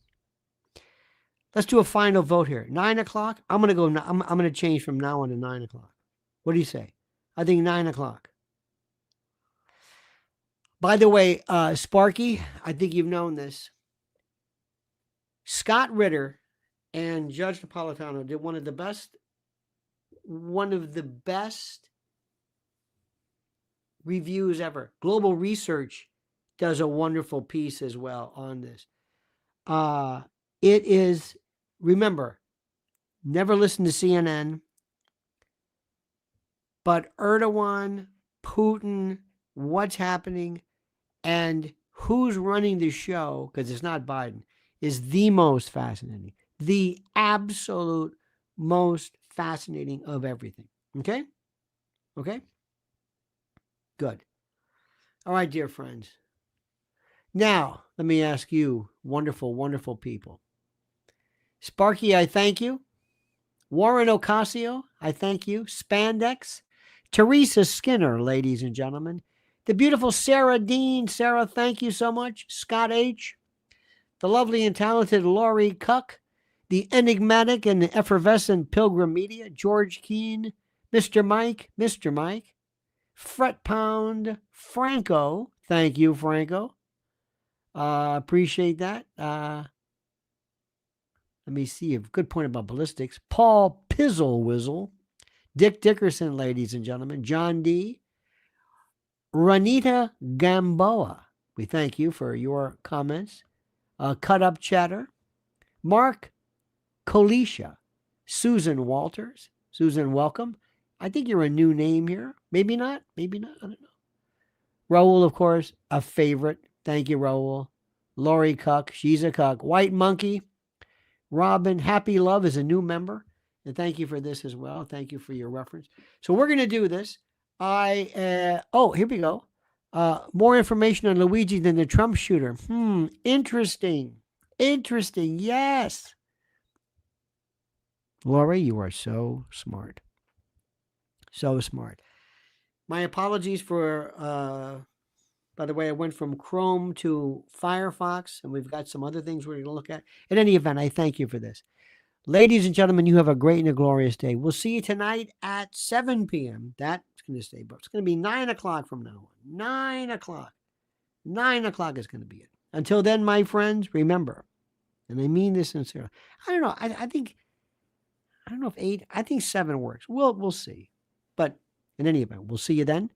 Let's do a final vote here. 9 o'clock. I'm going to change from now on to 9 o'clock. What do you say? I think 9 o'clock. By the way, Sparky, I think you've known this. Scott Ritter and Judge Napolitano did one of the best reviews ever. Global Research does a wonderful piece as well on this. It is, remember, never listen to CNN, but Erdogan, Putin, what's happening, and who's running the show, because it's not Biden, is the most fascinating. The absolute most fascinating of everything. Okay? Okay? Good. All right, dear friends. Now, let me ask you, wonderful, wonderful people. Sparky, I thank you. Warren Ocasio, I thank you. Spandex. Teresa Skinner, ladies and gentlemen. The beautiful Sarah Dean. Sarah, thank you so much. Scott H. The lovely and talented Lori Cuck. The enigmatic and effervescent Pilgrim Media. George Keene. Mr. Mike. Fret Pound. Franco. Thank you, Franco. Appreciate that. Let me see. A good point about ballistics. Paul Pizzle-Whizzle. Dick Dickerson, ladies and gentlemen. John D. Ranita Gamboa. We thank you for your comments. Cut Up Chatter. Mark Kolisha. Susan Walters. Susan, welcome. I think you're a new name here. Maybe not. I don't know. Raul, of course, a favorite. Thank you, Raul. Lori Cuck. She's a cuck. White Monkey. Robin. Happy Love is a new member. And thank you for this as well. Thank you for your reference. So we're going to do this. Here we go. More information on Luigi than the Trump shooter. Interesting. Yes. Lori, you are so smart. So smart. My apologies for, by the way, I went from Chrome to Firefox, and we've got some other things we're going to look at. In any event, I thank you for this. Ladies and gentlemen, you have a great and a glorious day. We'll see you tonight at 7 p.m. That's going to stay, but it's going to be 9 o'clock from now on. 9 o'clock. 9 o'clock is going to be it. Until then, my friends, remember, and I mean this sincerely. I don't know. I don't know if 8. I think 7 works. We'll see. But in any event, we'll see you then.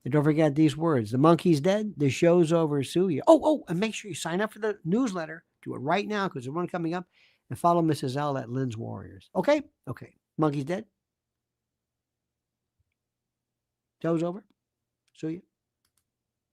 And don't forget these words. The monkey's dead. The show's over. Sue you. And make sure you sign up for the newsletter. Do it right now because there's one coming up. And follow Mrs. L at Lynn's Warriors. Okay? Okay. Monkey's dead. Show's over. See you.